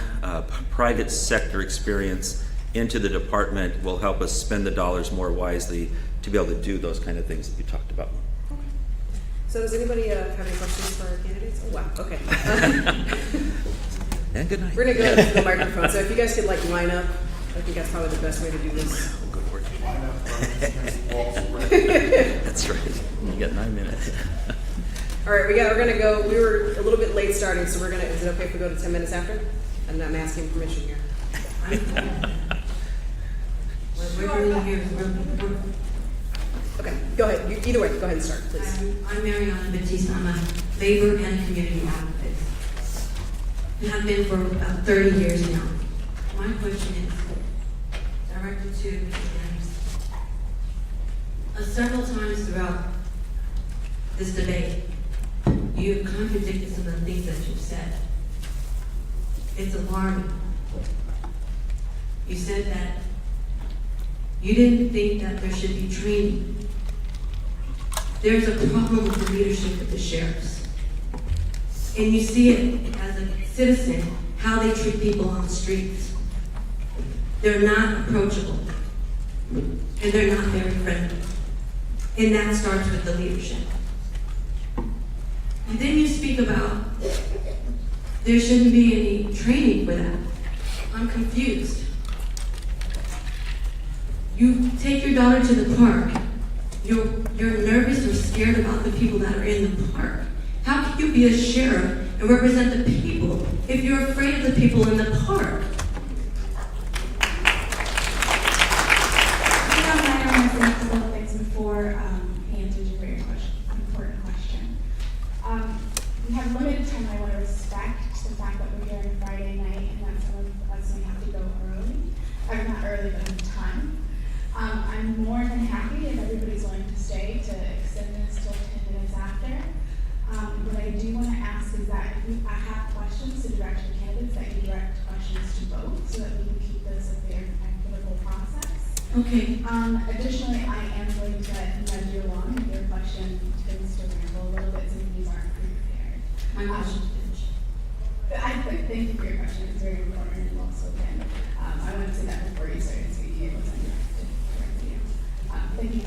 private sector experience into the department will help us spend the dollars more wisely to be able to do those kind of things that you talked about. So does anybody have any questions for our candidates? Oh, wow, okay. And good night. We're gonna go ahead to the microphone, so if you guys could like line up, I think that's probably the best way to do this. Good work. That's right. You got 9 minutes. All right, we're gonna go, we were a little bit late starting, so is it okay if we go to 10 minutes after? And I'm asking permission here. Okay, go ahead, either way, go ahead and start, please. I'm Mariana Batista. I'm a labor and community advocate. And have been for about 30 years now. My question is directed to several times throughout this debate, you've contradicted some of the things that you've said. It's alarming. You said that you didn't think that there should be training. There's a problem with the leadership of the sheriffs. And you see it as a citizen, how they treat people on the streets. They're not approachable. And they're not very friendly. And that starts with the leadership. And then you speak about there shouldn't be any training for that. I'm confused. You take your daughter to the park. You're nervous or scared about the people that are in the park. How can you be a sheriff and represent the people if you're afraid of the people in the park? Before he answers your very important question. We have limited time. I want to respect the fact that we're here on Friday night and that some of us may have to go early. Or not early, but on time. I'm more than happy if everybody's willing to stay to extend this till 10 minutes after. What I do want to ask is that if I have questions to direct the candidates, that you direct questions to both so that we can keep this a fair and equitable process. Okay. Additionally, I am going to nudge you along if your question tends to ramble a little bit since these aren't prepared. My question finished. Thank you for your question. It's very important and well spoken. I wanted to say that before you started speaking. It was undirected to you. Thank you.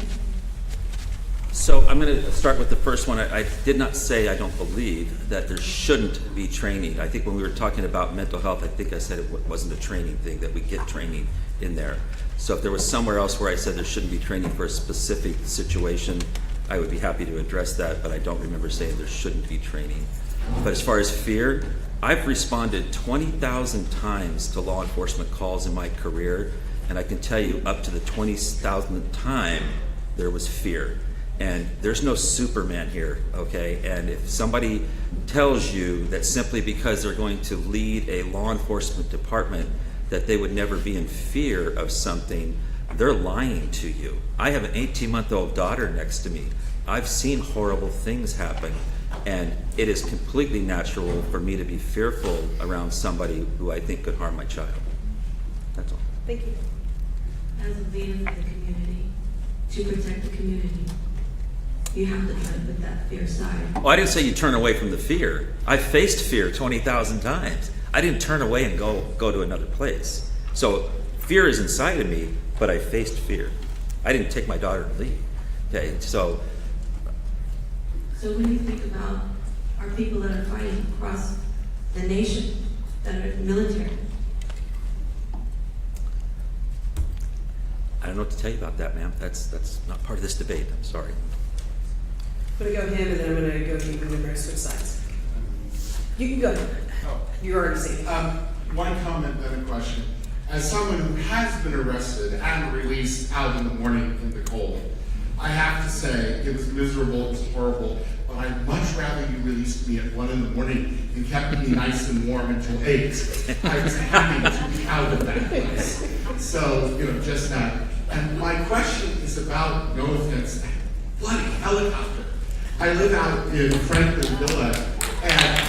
So I'm going to start with the first one. I did not say I don't believe that there shouldn't be training. I think when we were talking about mental health, I think I said it wasn't a training thing, that we get training in there. So if there was somewhere else where I said there shouldn't be training for a specific situation, I would be happy to address that, but I don't remember saying there shouldn't be training. But as far as fear, I've responded 20,000 times to law enforcement calls in my career, and I can tell you up to the 20,000th time, there was fear. And there's no Superman here, okay? And if somebody tells you that simply because they're going to lead a law enforcement department that they would never be in fear of something, they're lying to you. I have an 18-month-old daughter next to me. I've seen horrible things happen, and it is completely natural for me to be fearful around somebody who I think could harm my child. That's all. Thank you. As a leader for the community, to protect the community, you have to try to put that fear aside. Well, I didn't say you turn away from the fear. I faced fear 20,000 times. I didn't turn away and go to another place. So fear is inside of me, but I faced fear. I didn't take my daughter and leave. Okay, so when you think about our people that are fighting across the nation, that are military, I don't know what to tell you about that, ma'am. That's not part of this debate. I'm sorry. I'm going to go him, and then I'm going to go to you, and then we're going to switch sides. You can go ahead. You already seen it. One comment and a question. As someone who has been arrested and released out in the morning in the cold, I have to say it was miserable, it was horrible, but I'd much rather you released me at 1 in the morning and kept me nice and warm until 8. I was happy to be out of that place. So, just that. And my question is about, no offense, that bloody helicopter. I live out in Franklin Villa, and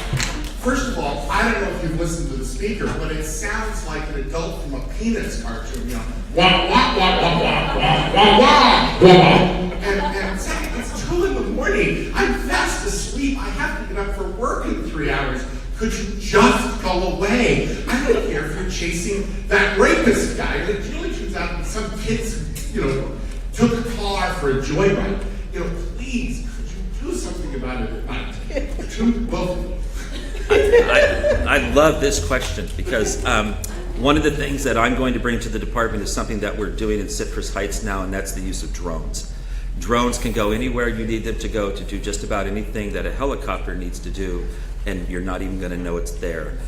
first of all, I don't know if you've listened to the speaker, but it sounds like an adult from a Peanuts cartoon, wah, wah, wah, wah, wah, wah, wah, wah, wah. And second, it's 2 in the morning. I'm fast asleep. I have to get up for work in 3 hours. Could you just go away. I don't care if you're chasing that rapist guy. It really turns out that some kids, took a car for a joyride. Please, could you do something about it at night? Both of you. I love this question because one of the things that I'm going to bring to the department is something that we're doing in Citrus Heights now, and that's the use of drones. Drones can go anywhere you need them to go to do just about anything that a helicopter needs to do, and you're not even going to know it's there.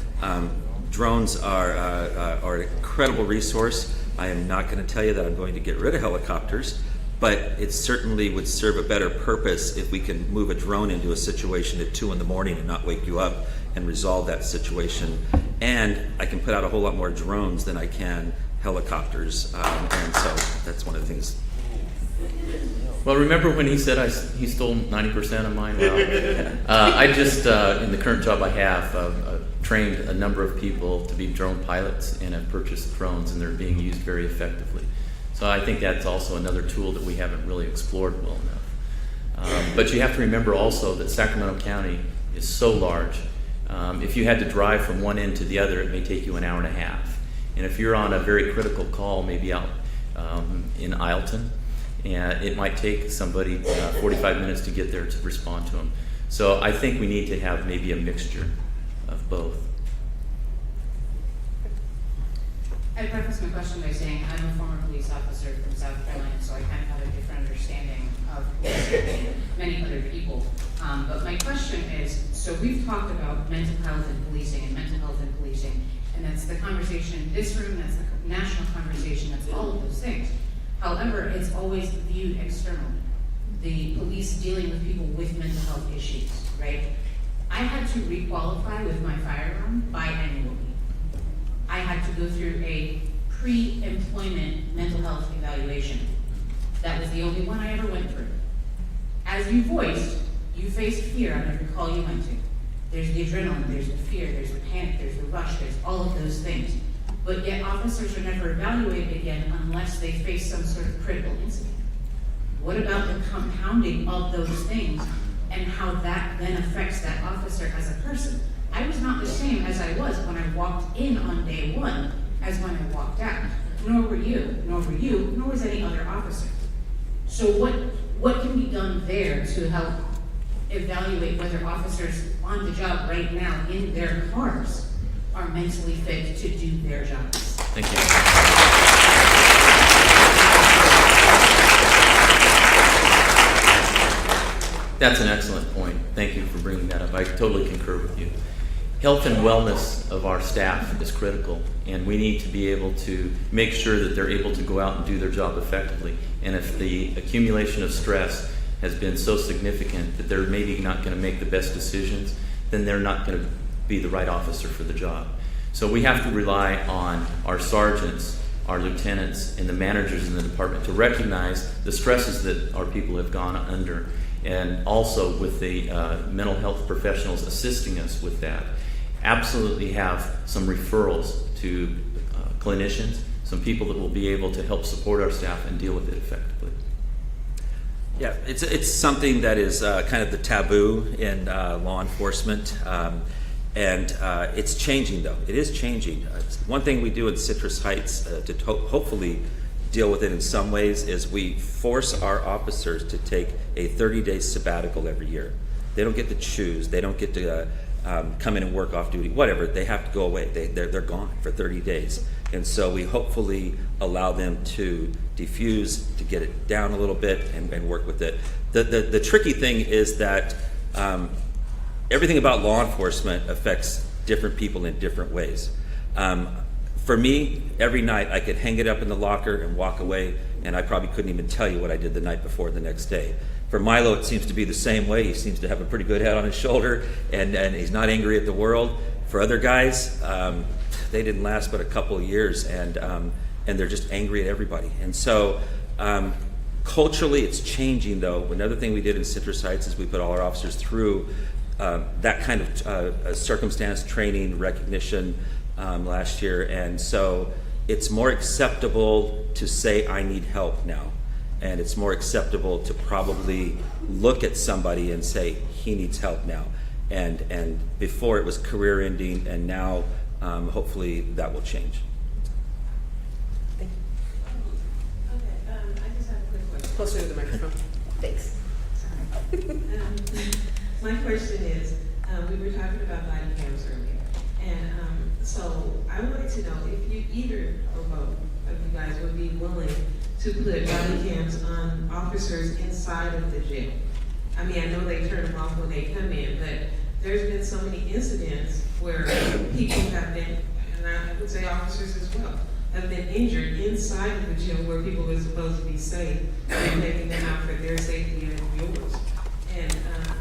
Drones are an incredible resource. I am not going to tell you that I'm going to get rid of helicopters, but it certainly would serve a better purpose if we can move a drone into a situation at 2 in the morning and not wake you up and resolve that situation. And I can put out a whole lot more drones than I can helicopters, and so that's one of the things. Well, remember when he said he stole 90% of mine? Well, I just, in the current job I have, trained a number of people to be drone pilots and have purchased drones, and they're being used very effectively. So I think that's also another tool that we haven't really explored well enough. But you have to remember also that Sacramento County is so large. If you had to drive from one end to the other, it may take you an hour and a half. And if you're on a very critical call, maybe out in Ileton, and it might take somebody 45 minutes to get there to respond to them. So I think we need to have maybe a mixture of both. I preface my question by saying I'm a former police officer from South Carolina, so I kind of have a different understanding of policing than many other people. But my question is, so we've talked about mental health and policing, and that's the conversation in this room, that's the national conversation, that's all of those things. However, it's always viewed externally. The police dealing with people with mental health issues, right? I had to requalify with my firearm biannually. I had to go through a pre-employment mental health evaluation. That was the only one I ever went through. As you voiced, you faced fear on every call you went to. There's the adrenaline, there's the fear, there's the panic, there's the rush, there's all of those things. But yet officers are never evaluated again unless they face some sort of critical incident. What about the compounding of those things and how that then affects that officer as a person? I was not the same as I was when I walked in on day one as when I walked out. Nor were you, nor was any other officer. So what can be done there to help evaluate whether officers on the job right now in their cars are mentally fit to do their jobs? Thank you. That's an excellent point. Thank you for bringing that up. I totally concur with you. Health and wellness of our staff is critical, and we need to be able to make sure that they're able to go out and do their job effectively. And if the accumulation of stress has been so significant that they're maybe not going to make the best decisions, then they're not going to be the right officer for the job. So we have to rely on our sergeants, our lieutenants, and the managers in the department to recognize the stresses that our people have gone under, and also with the mental health professionals assisting us with that. Absolutely have some referrals to clinicians, some people that will be able to help support our staff and deal with it effectively. Yeah, it's something that is kind of the taboo in law enforcement, and it's changing though. It is changing. One thing we do in Citrus Heights to hopefully deal with it in some ways is we force our officers to take a 30-day sabbatical every year. They don't get to choose. They don't get to come in and work off duty, whatever. They have to go away. They're gone for 30 days. And so we hopefully allow them to diffuse, to get it down a little bit and work with it. The tricky thing is that everything about law enforcement affects different people in different ways. For me, every night I could hang it up in the locker and walk away, and I probably couldn't even tell you what I did the night before the next day. For Milo, it seems to be the same way. He seems to have a pretty good head on his shoulder, and he's not angry at the world. For other guys, they didn't last but a couple of years, and they're just angry at everybody. And so culturally, it's changing, though. Another thing we did in Citrus Heights is we put all our officers through that kind of circumstance training, recognition last year, and so it's more acceptable to say I need help now, and it's more acceptable to probably look at somebody and say he needs help now. And before it was career ending, and now hopefully that will change. Thank you. Okay, I just have a quick question. Closer to the microphone. Thanks. My question is, we were talking about body cams earlier, and so I wanted to know if you either or both of you guys would be willing to put body cams on officers inside of the jail. I mean, I know they turn them off when they come in, but there's been so many incidents where people have been, and I would say officers as well, have been injured inside of the jail where people were supposed to be safe and taking them out for their safety and yours. And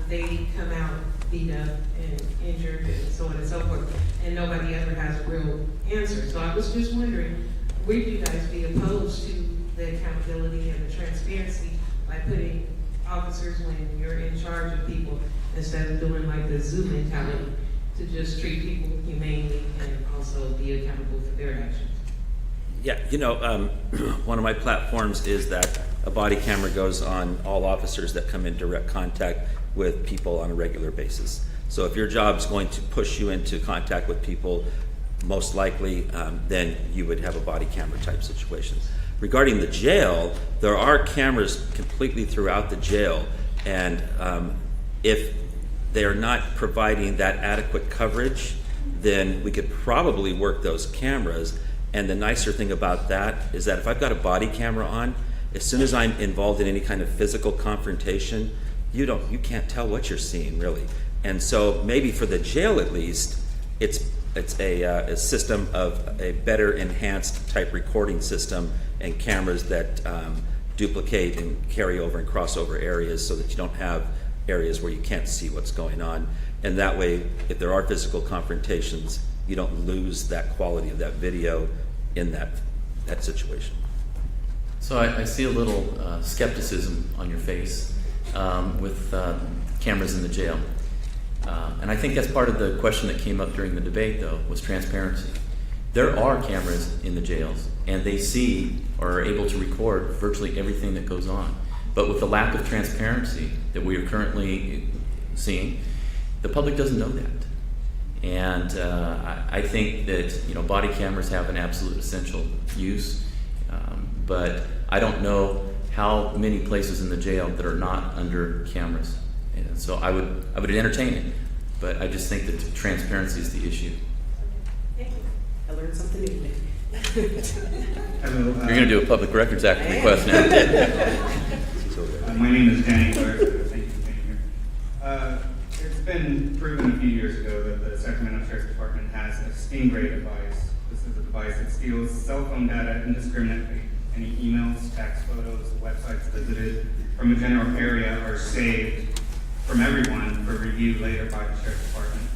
they come out beat up and injured and so on and so forth, and nobody ever has a real answer. So I was just wondering, would you guys be opposed to the accountability and the transparency by putting officers when you're in charge of people instead of doing like the zoo mentality to just treat people humanely and also be accountable for their actions? Yeah, you know, one of my platforms is that a body camera goes on all officers that come in direct contact with people on a regular basis. So if your job's going to push you into contact with people, most likely, then you would have a body camera type situation. Regarding the jail, there are cameras completely throughout the jail, and if they are not providing that adequate coverage, then we could probably work those cameras. And the nicer thing about that is that if I've got a body camera on, as soon as I'm involved in any kind of physical confrontation, you can't tell what you're seeing really. And so maybe for the jail at least, it's a system of a better enhanced type recording system and cameras that duplicate and carry over and cross over areas so that you don't have areas where you can't see what's going on. And that way, if there are physical confrontations, you don't lose that quality of that video in that situation. So I see a little skepticism on your face with cameras in the jail. And I think that's part of the question that came up during the debate, though, was transparency. There are cameras in the jails, and they see or are able to record virtually everything that goes on. But with the lack of transparency that we are currently seeing, the public doesn't know that. And I think that body cameras have an absolute essential use, but I don't know how many places in the jail that are not under cameras. And so I would entertain it, but I just think that transparency is the issue. Thank you. I learned something new today. Hello. You're going to do a Public Records Act request now. My name is Danny Clark. Thank you for being here. It's been proven a few years ago that the Sacramento Sheriff's Department has a Stingray device. This is a device that steals cell phone data indiscriminately. Any emails, text, photos, websites visited from a general area are saved from everyone for review later by the Sheriff's Department.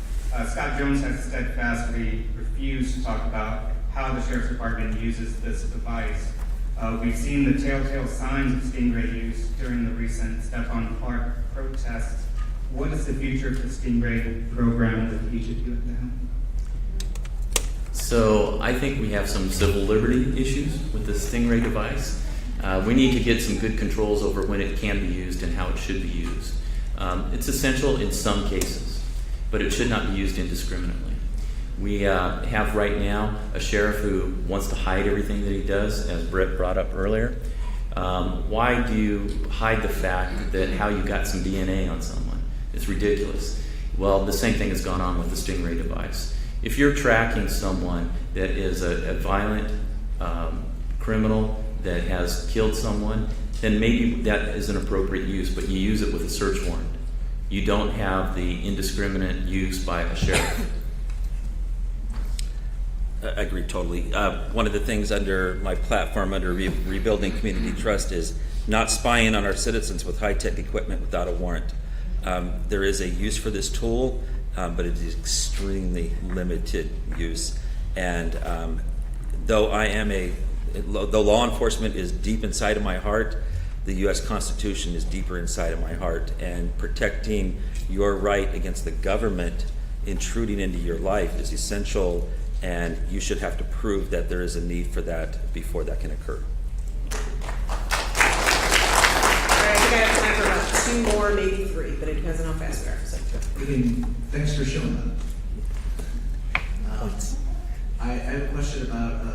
Scott Jones has steadfastly refused to talk about how the Sheriff's Department uses this device. We've seen the telltale signs of Stingray use during the recent Stephon Clark protests. What is the future for the Stingray program with each of you at the helm? So I think we have some civil liberty issues with the Stingray device. We need to get some good controls over when it can be used and how it should be used. It's essential in some cases, but it should not be used indiscriminately. We have right now a sheriff who wants to hide everything that he does, as Bret brought up earlier. Why do you hide the fact that how you got some DNA on someone? It's ridiculous. Well, the same thing has gone on with the Stingray device. If you're tracking someone that is a violent criminal that has killed someone, then maybe that is an appropriate use, but you use it with a search warrant. You don't have the indiscriminate use by a sheriff. I agree totally. One of the things under my platform under Rebuilding Community Trust is not spying on our citizens with high-tech equipment without a warrant. There is a use for this tool, but it is extremely limited use. And though law enforcement is deep inside of my heart, the U.S. Constitution is deeper inside of my heart. And protecting your right against the government intruding into your life is essential, and you should have to prove that there is a need for that before that can occur. All right, I think I have time for about 2 more, maybe 3, but it depends on how fast we are. So. Good evening. Thanks for showing up. I have a question about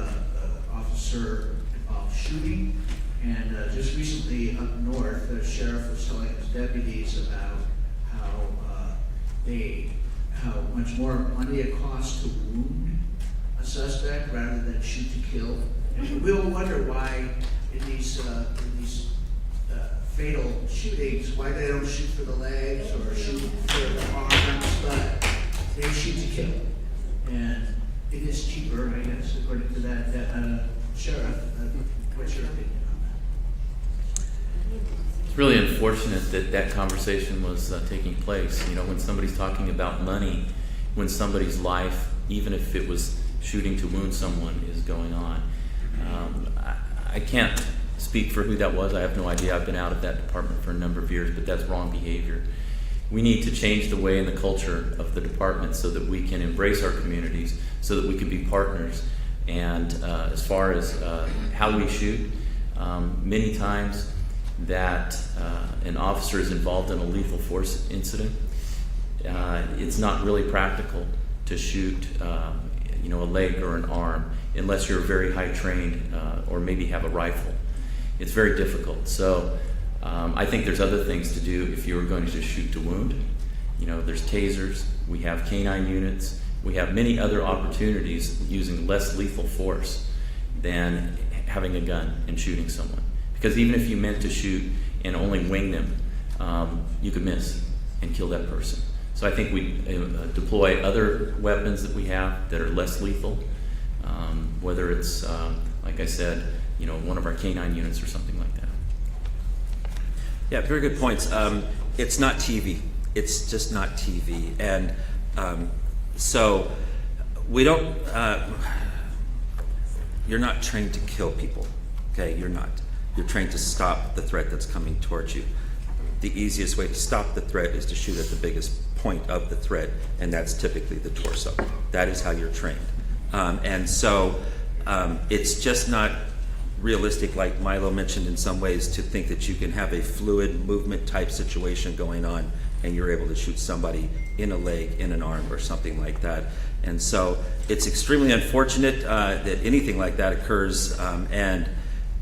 officer-involved shooting. And just recently up north, the sheriff was telling his deputies about how much more money it costs to wound a suspect rather than shoot to kill. And we all wonder why in these fatal shootings, why they don't shoot for the legs or shoot for the arms, but they shoot to kill. And it is cheaper, I guess, according to that sheriff. What's your opinion on that? It's really unfortunate that that conversation was taking place. You know, when somebody's talking about money, when somebody's life, even if it was shooting to wound someone, is going on. I can't speak for who that was. I have no idea. I've been out of that department for a number of years, but that's wrong behavior. We need to change the way and the culture of the department so that we can embrace our communities, so that we can be partners. And as far as how we shoot, many times that an officer is involved in a lethal force incident, it's not really practical to shoot a leg or an arm unless you're very high trained or maybe have a rifle. It's very difficult. So I think there's other things to do if you're going to shoot to wound. You know, there's tasers, we have canine units, we have many other opportunities using less lethal force than having a gun and shooting someone. Because even if you meant to shoot and only wing them, you could miss and kill that person. So I think we deploy other weapons that we have that are less lethal, whether it's, like I said, one of our canine units or something like that. Yeah, very good points. It's not TV. It's just not TV. And so we don't, you're not trained to kill people, okay? You're not. You're trained to stop the threat that's coming towards you. The easiest way to stop the threat is to shoot at the biggest point of the threat, and that's typically the torso. That is how you're trained. And so it's just not realistic, like Milo mentioned in some ways, to think that you can have a fluid movement type situation going on and you're able to shoot somebody in a leg, in an arm, or something like that. And so it's extremely unfortunate that anything like that occurs, and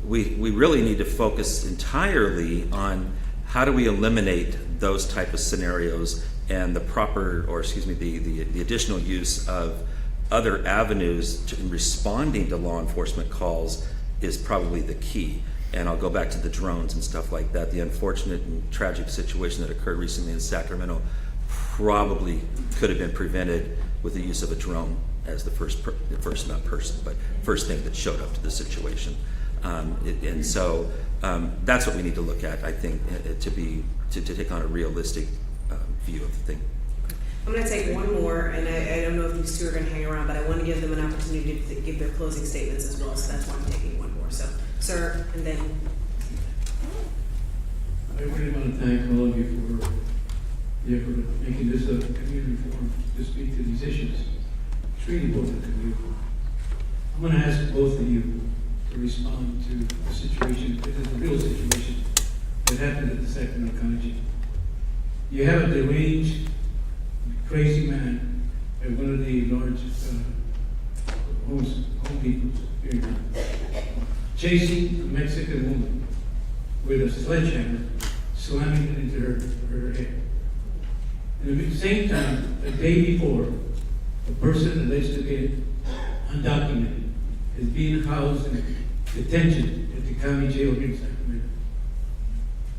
we really need to focus entirely on how do we eliminate those type of scenarios, and the proper, or excuse me, the additional use of other avenues in responding to law enforcement calls is probably the key. And I'll go back to the drones and stuff like that. The unfortunate and tragic situation that occurred recently in Sacramento probably could have been prevented with the use of a drone as the first thing that showed up to the situation. And so that's what we need to look at, I think, to take on a realistic view of the thing. I'm going to take one more, and I don't know if these two are going to hang around, but I want to give them an opportunity to give their closing statements as well, so that's why I'm taking one more. So, sir, and then... I really want to thank all of you for the effort of making this a community forum to speak to these issues. It's really important to you. I'm going to ask both of you to respond to the situation, it is a real situation that happened at the Sacramento County Jail. You have a deranged, crazy man at one of the largest home depots here in town, chasing a Mexican woman with a sledgehammer, slamming it into her head. And at the same time, the day before, a person alleged to be undocumented is being housed in detention at the county jail here in Sacramento.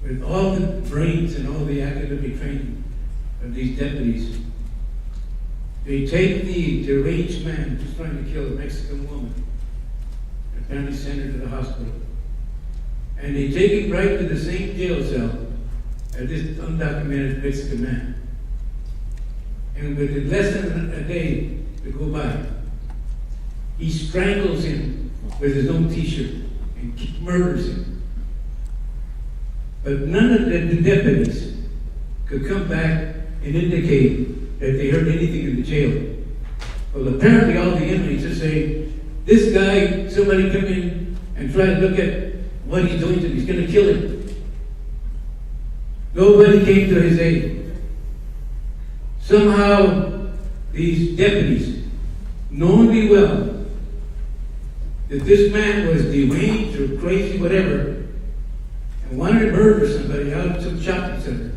With all the brains and all the academic training of these deputies, they take the deranged man who's trying to kill a Mexican woman, apparently sent her to the hospital, and they take him right to the same jail cell as this undocumented Mexican man. And with less than a day to go by, he strangles him with his own t-shirt and murders him. But none of the deputies could come back and indicate that they heard anything in the jail. Well, apparently all the inmates are saying, this guy, somebody come in and try to look at what he's doing to him, he's going to kill him. Nobody came to his aid. Somehow, these deputies, knowing well that this man was deranged or crazy, whatever, and wanted to murder somebody out of some shopping center,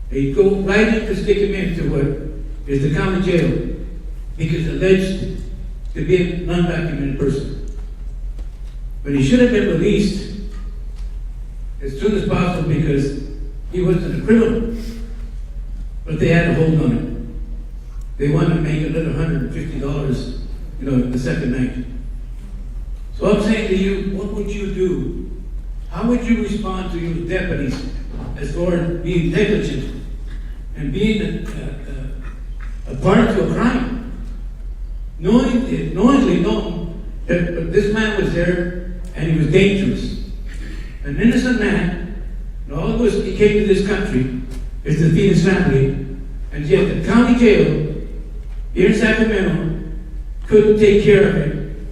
they go right in to stick him into what is the county jail because alleged to be an undocumented person. But he should have been released as soon as possible because he wasn't a criminal. But they had a hold on him. They wanted to make another $150, the second night. So I'm saying to you, what would you do? How would you respond to your deputies as far as being negligent and being a part to a crime? Knowingly known that this man was there and he was dangerous. An innocent man, and all of us, he came to this country is to feed his family, and yet the county jail here in Sacramento couldn't take care of him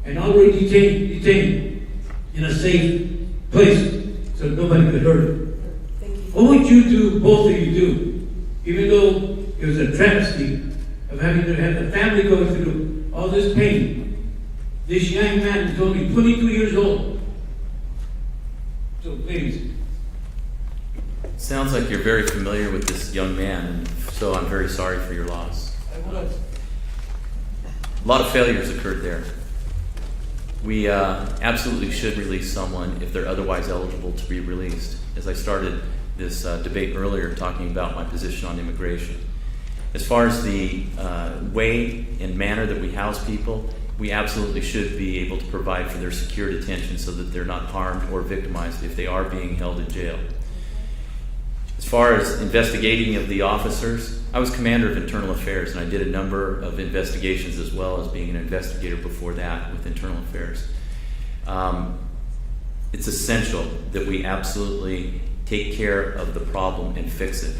and already detained in a safe place so nobody could hurt him. Thank you. What would you do, both of you do, even though it was a travesty of having to have the family go through all this pain? This young man is only 22 years old. So please. Sounds like you're very familiar with this young man, and so I'm very sorry for your loss. A lot of failures occurred there. We absolutely should release someone if they're otherwise eligible to be released. As I started this debate earlier talking about my position on immigration. As far as the way and manner that we house people, we absolutely should be able to provide for their secure detention so that they're not harmed or victimized if they are being held in jail. As far as investigating of the officers, I was commander of internal affairs and I did a number of investigations as well as being an investigator before that with internal affairs. It's essential that we absolutely take care of the problem and fix it.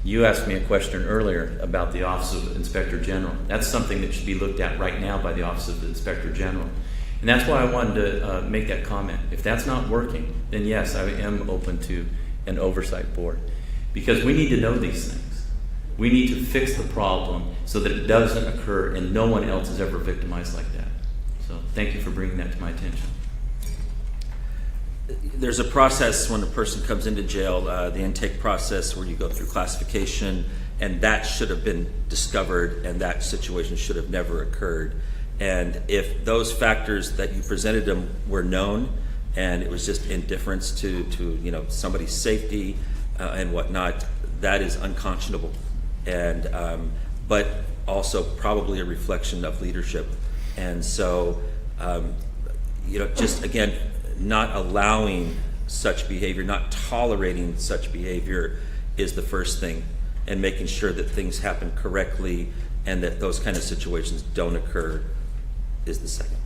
You asked me a question earlier about the Office of Inspector General. That's something that should be looked at right now by the Office of the Inspector General. And that's why I wanted to make that comment. If that's not working, then yes, I am open to an oversight board. Because we need to know these things. We need to fix the problem so that it doesn't occur and no one else is ever victimized like that. So thank you for bringing that to my attention. There's a process when a person comes into jail, the intake process where you go through classification, and that should have been discovered and that situation should have never occurred. And if those factors that you presented them were known and it was just indifference to somebody's safety and whatnot, that is unconscionable. And but also probably a reflection of leadership. And so just again, not allowing such behavior, not tolerating such behavior is the first thing, and making sure that things happen correctly and that those kind of situations don't occur is the second.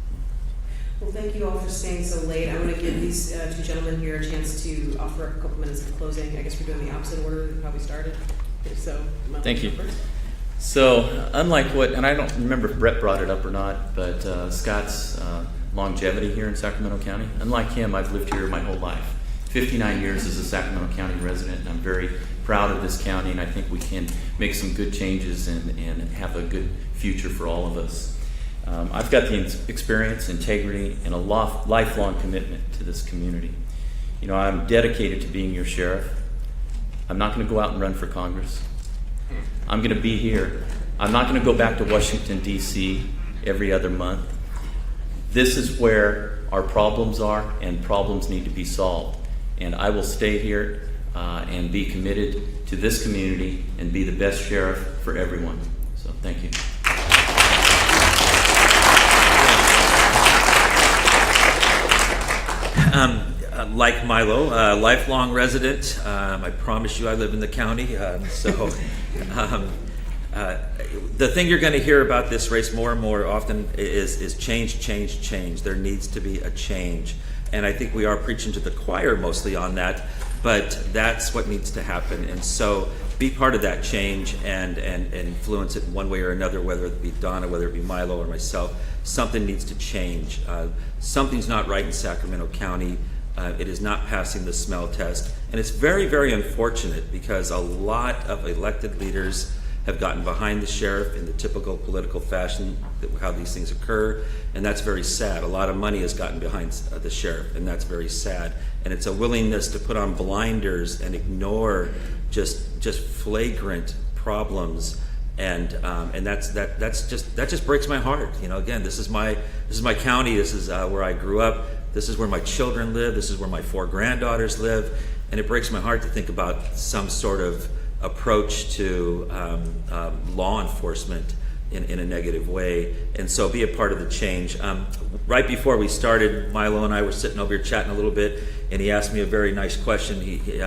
Well, thank you all for staying so late. I want to give these two gentlemen here a chance to offer a couple minutes of closing. I guess we're doing the opposite order than how we started. So, thank you. So, unlike what, and I don't remember if Bret brought it up or not, but Scott's longevity here in Sacramento County, unlike him, I've lived here my whole life. 59 years as a Sacramento County resident, and I'm very proud of this county, and I think we can make some good changes and have a good future for all of us. I've got the experience, integrity, and a lifelong commitment to this community. I'm dedicated to being your sheriff. I'm not going to go out and run for Congress. I'm going to be here. I'm not going to go back to Washington, D.C. every other month. This is where our problems are, and problems need to be solved. And I will stay here and be committed to this community and be the best sheriff for everyone. So thank you. Like Milo, lifelong resident. I promise you I live in the county. The thing you're going to hear about this race more and more often is change, change, change. There needs to be a change. And I think we are preaching to the choir mostly on that, but that's what needs to happen. And so be part of that change and influence it in one way or another, whether it be Donna, whether it be Milo or myself. Something needs to change. Something's not right in Sacramento County. It is not passing the smell test. And it's very, very unfortunate because a lot of elected leaders have gotten behind the sheriff in the typical political fashion, how these things occur, and that's very sad. A lot of money has gotten behind the sheriff, and that's very sad. And it's a willingness to put on blinders and ignore just flagrant problems, and that just breaks my heart. You know, again, this is my county. This is where I grew up. This is where my children live. This is where my 4 granddaughters live, and it breaks my heart to think about some sort of approach to law enforcement in a negative way, and so be a part of the change. Right before we started, Milo and I were sitting over here chatting a little bit, and he asked me a very nice question. He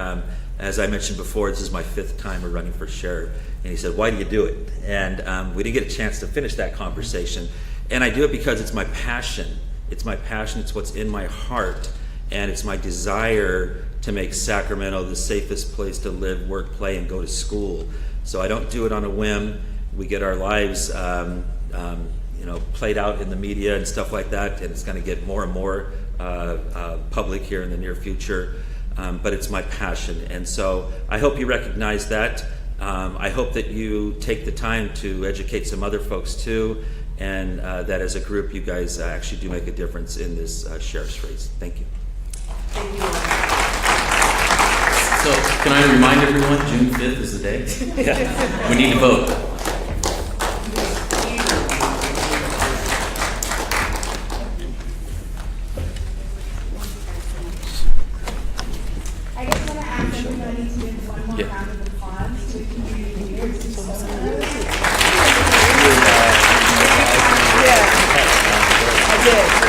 as I mentioned before, this is my 5th time of running for sheriff, and he said, "Why do you do it?" And we didn't get a chance to finish that conversation, and I do it because it's my passion. It's my passion, it's what's in my heart, and it's my desire to make Sacramento the safest place to live, work, play, and go to school. So I don't do it on a whim. We get our lives played out in the media and stuff like that, and it's going to get more and more public here in the near future. But it's my passion, and so I hope you recognize that. I hope that you take the time to educate some other folks too, and that as a group you guys actually do make a difference in this sheriff's race. Thank you. Thank you. So, can I remind everyone, June 5th is the day? We need to vote. I just want to ask everybody to give one more round of applause to the community leaders who spoke earlier. I did.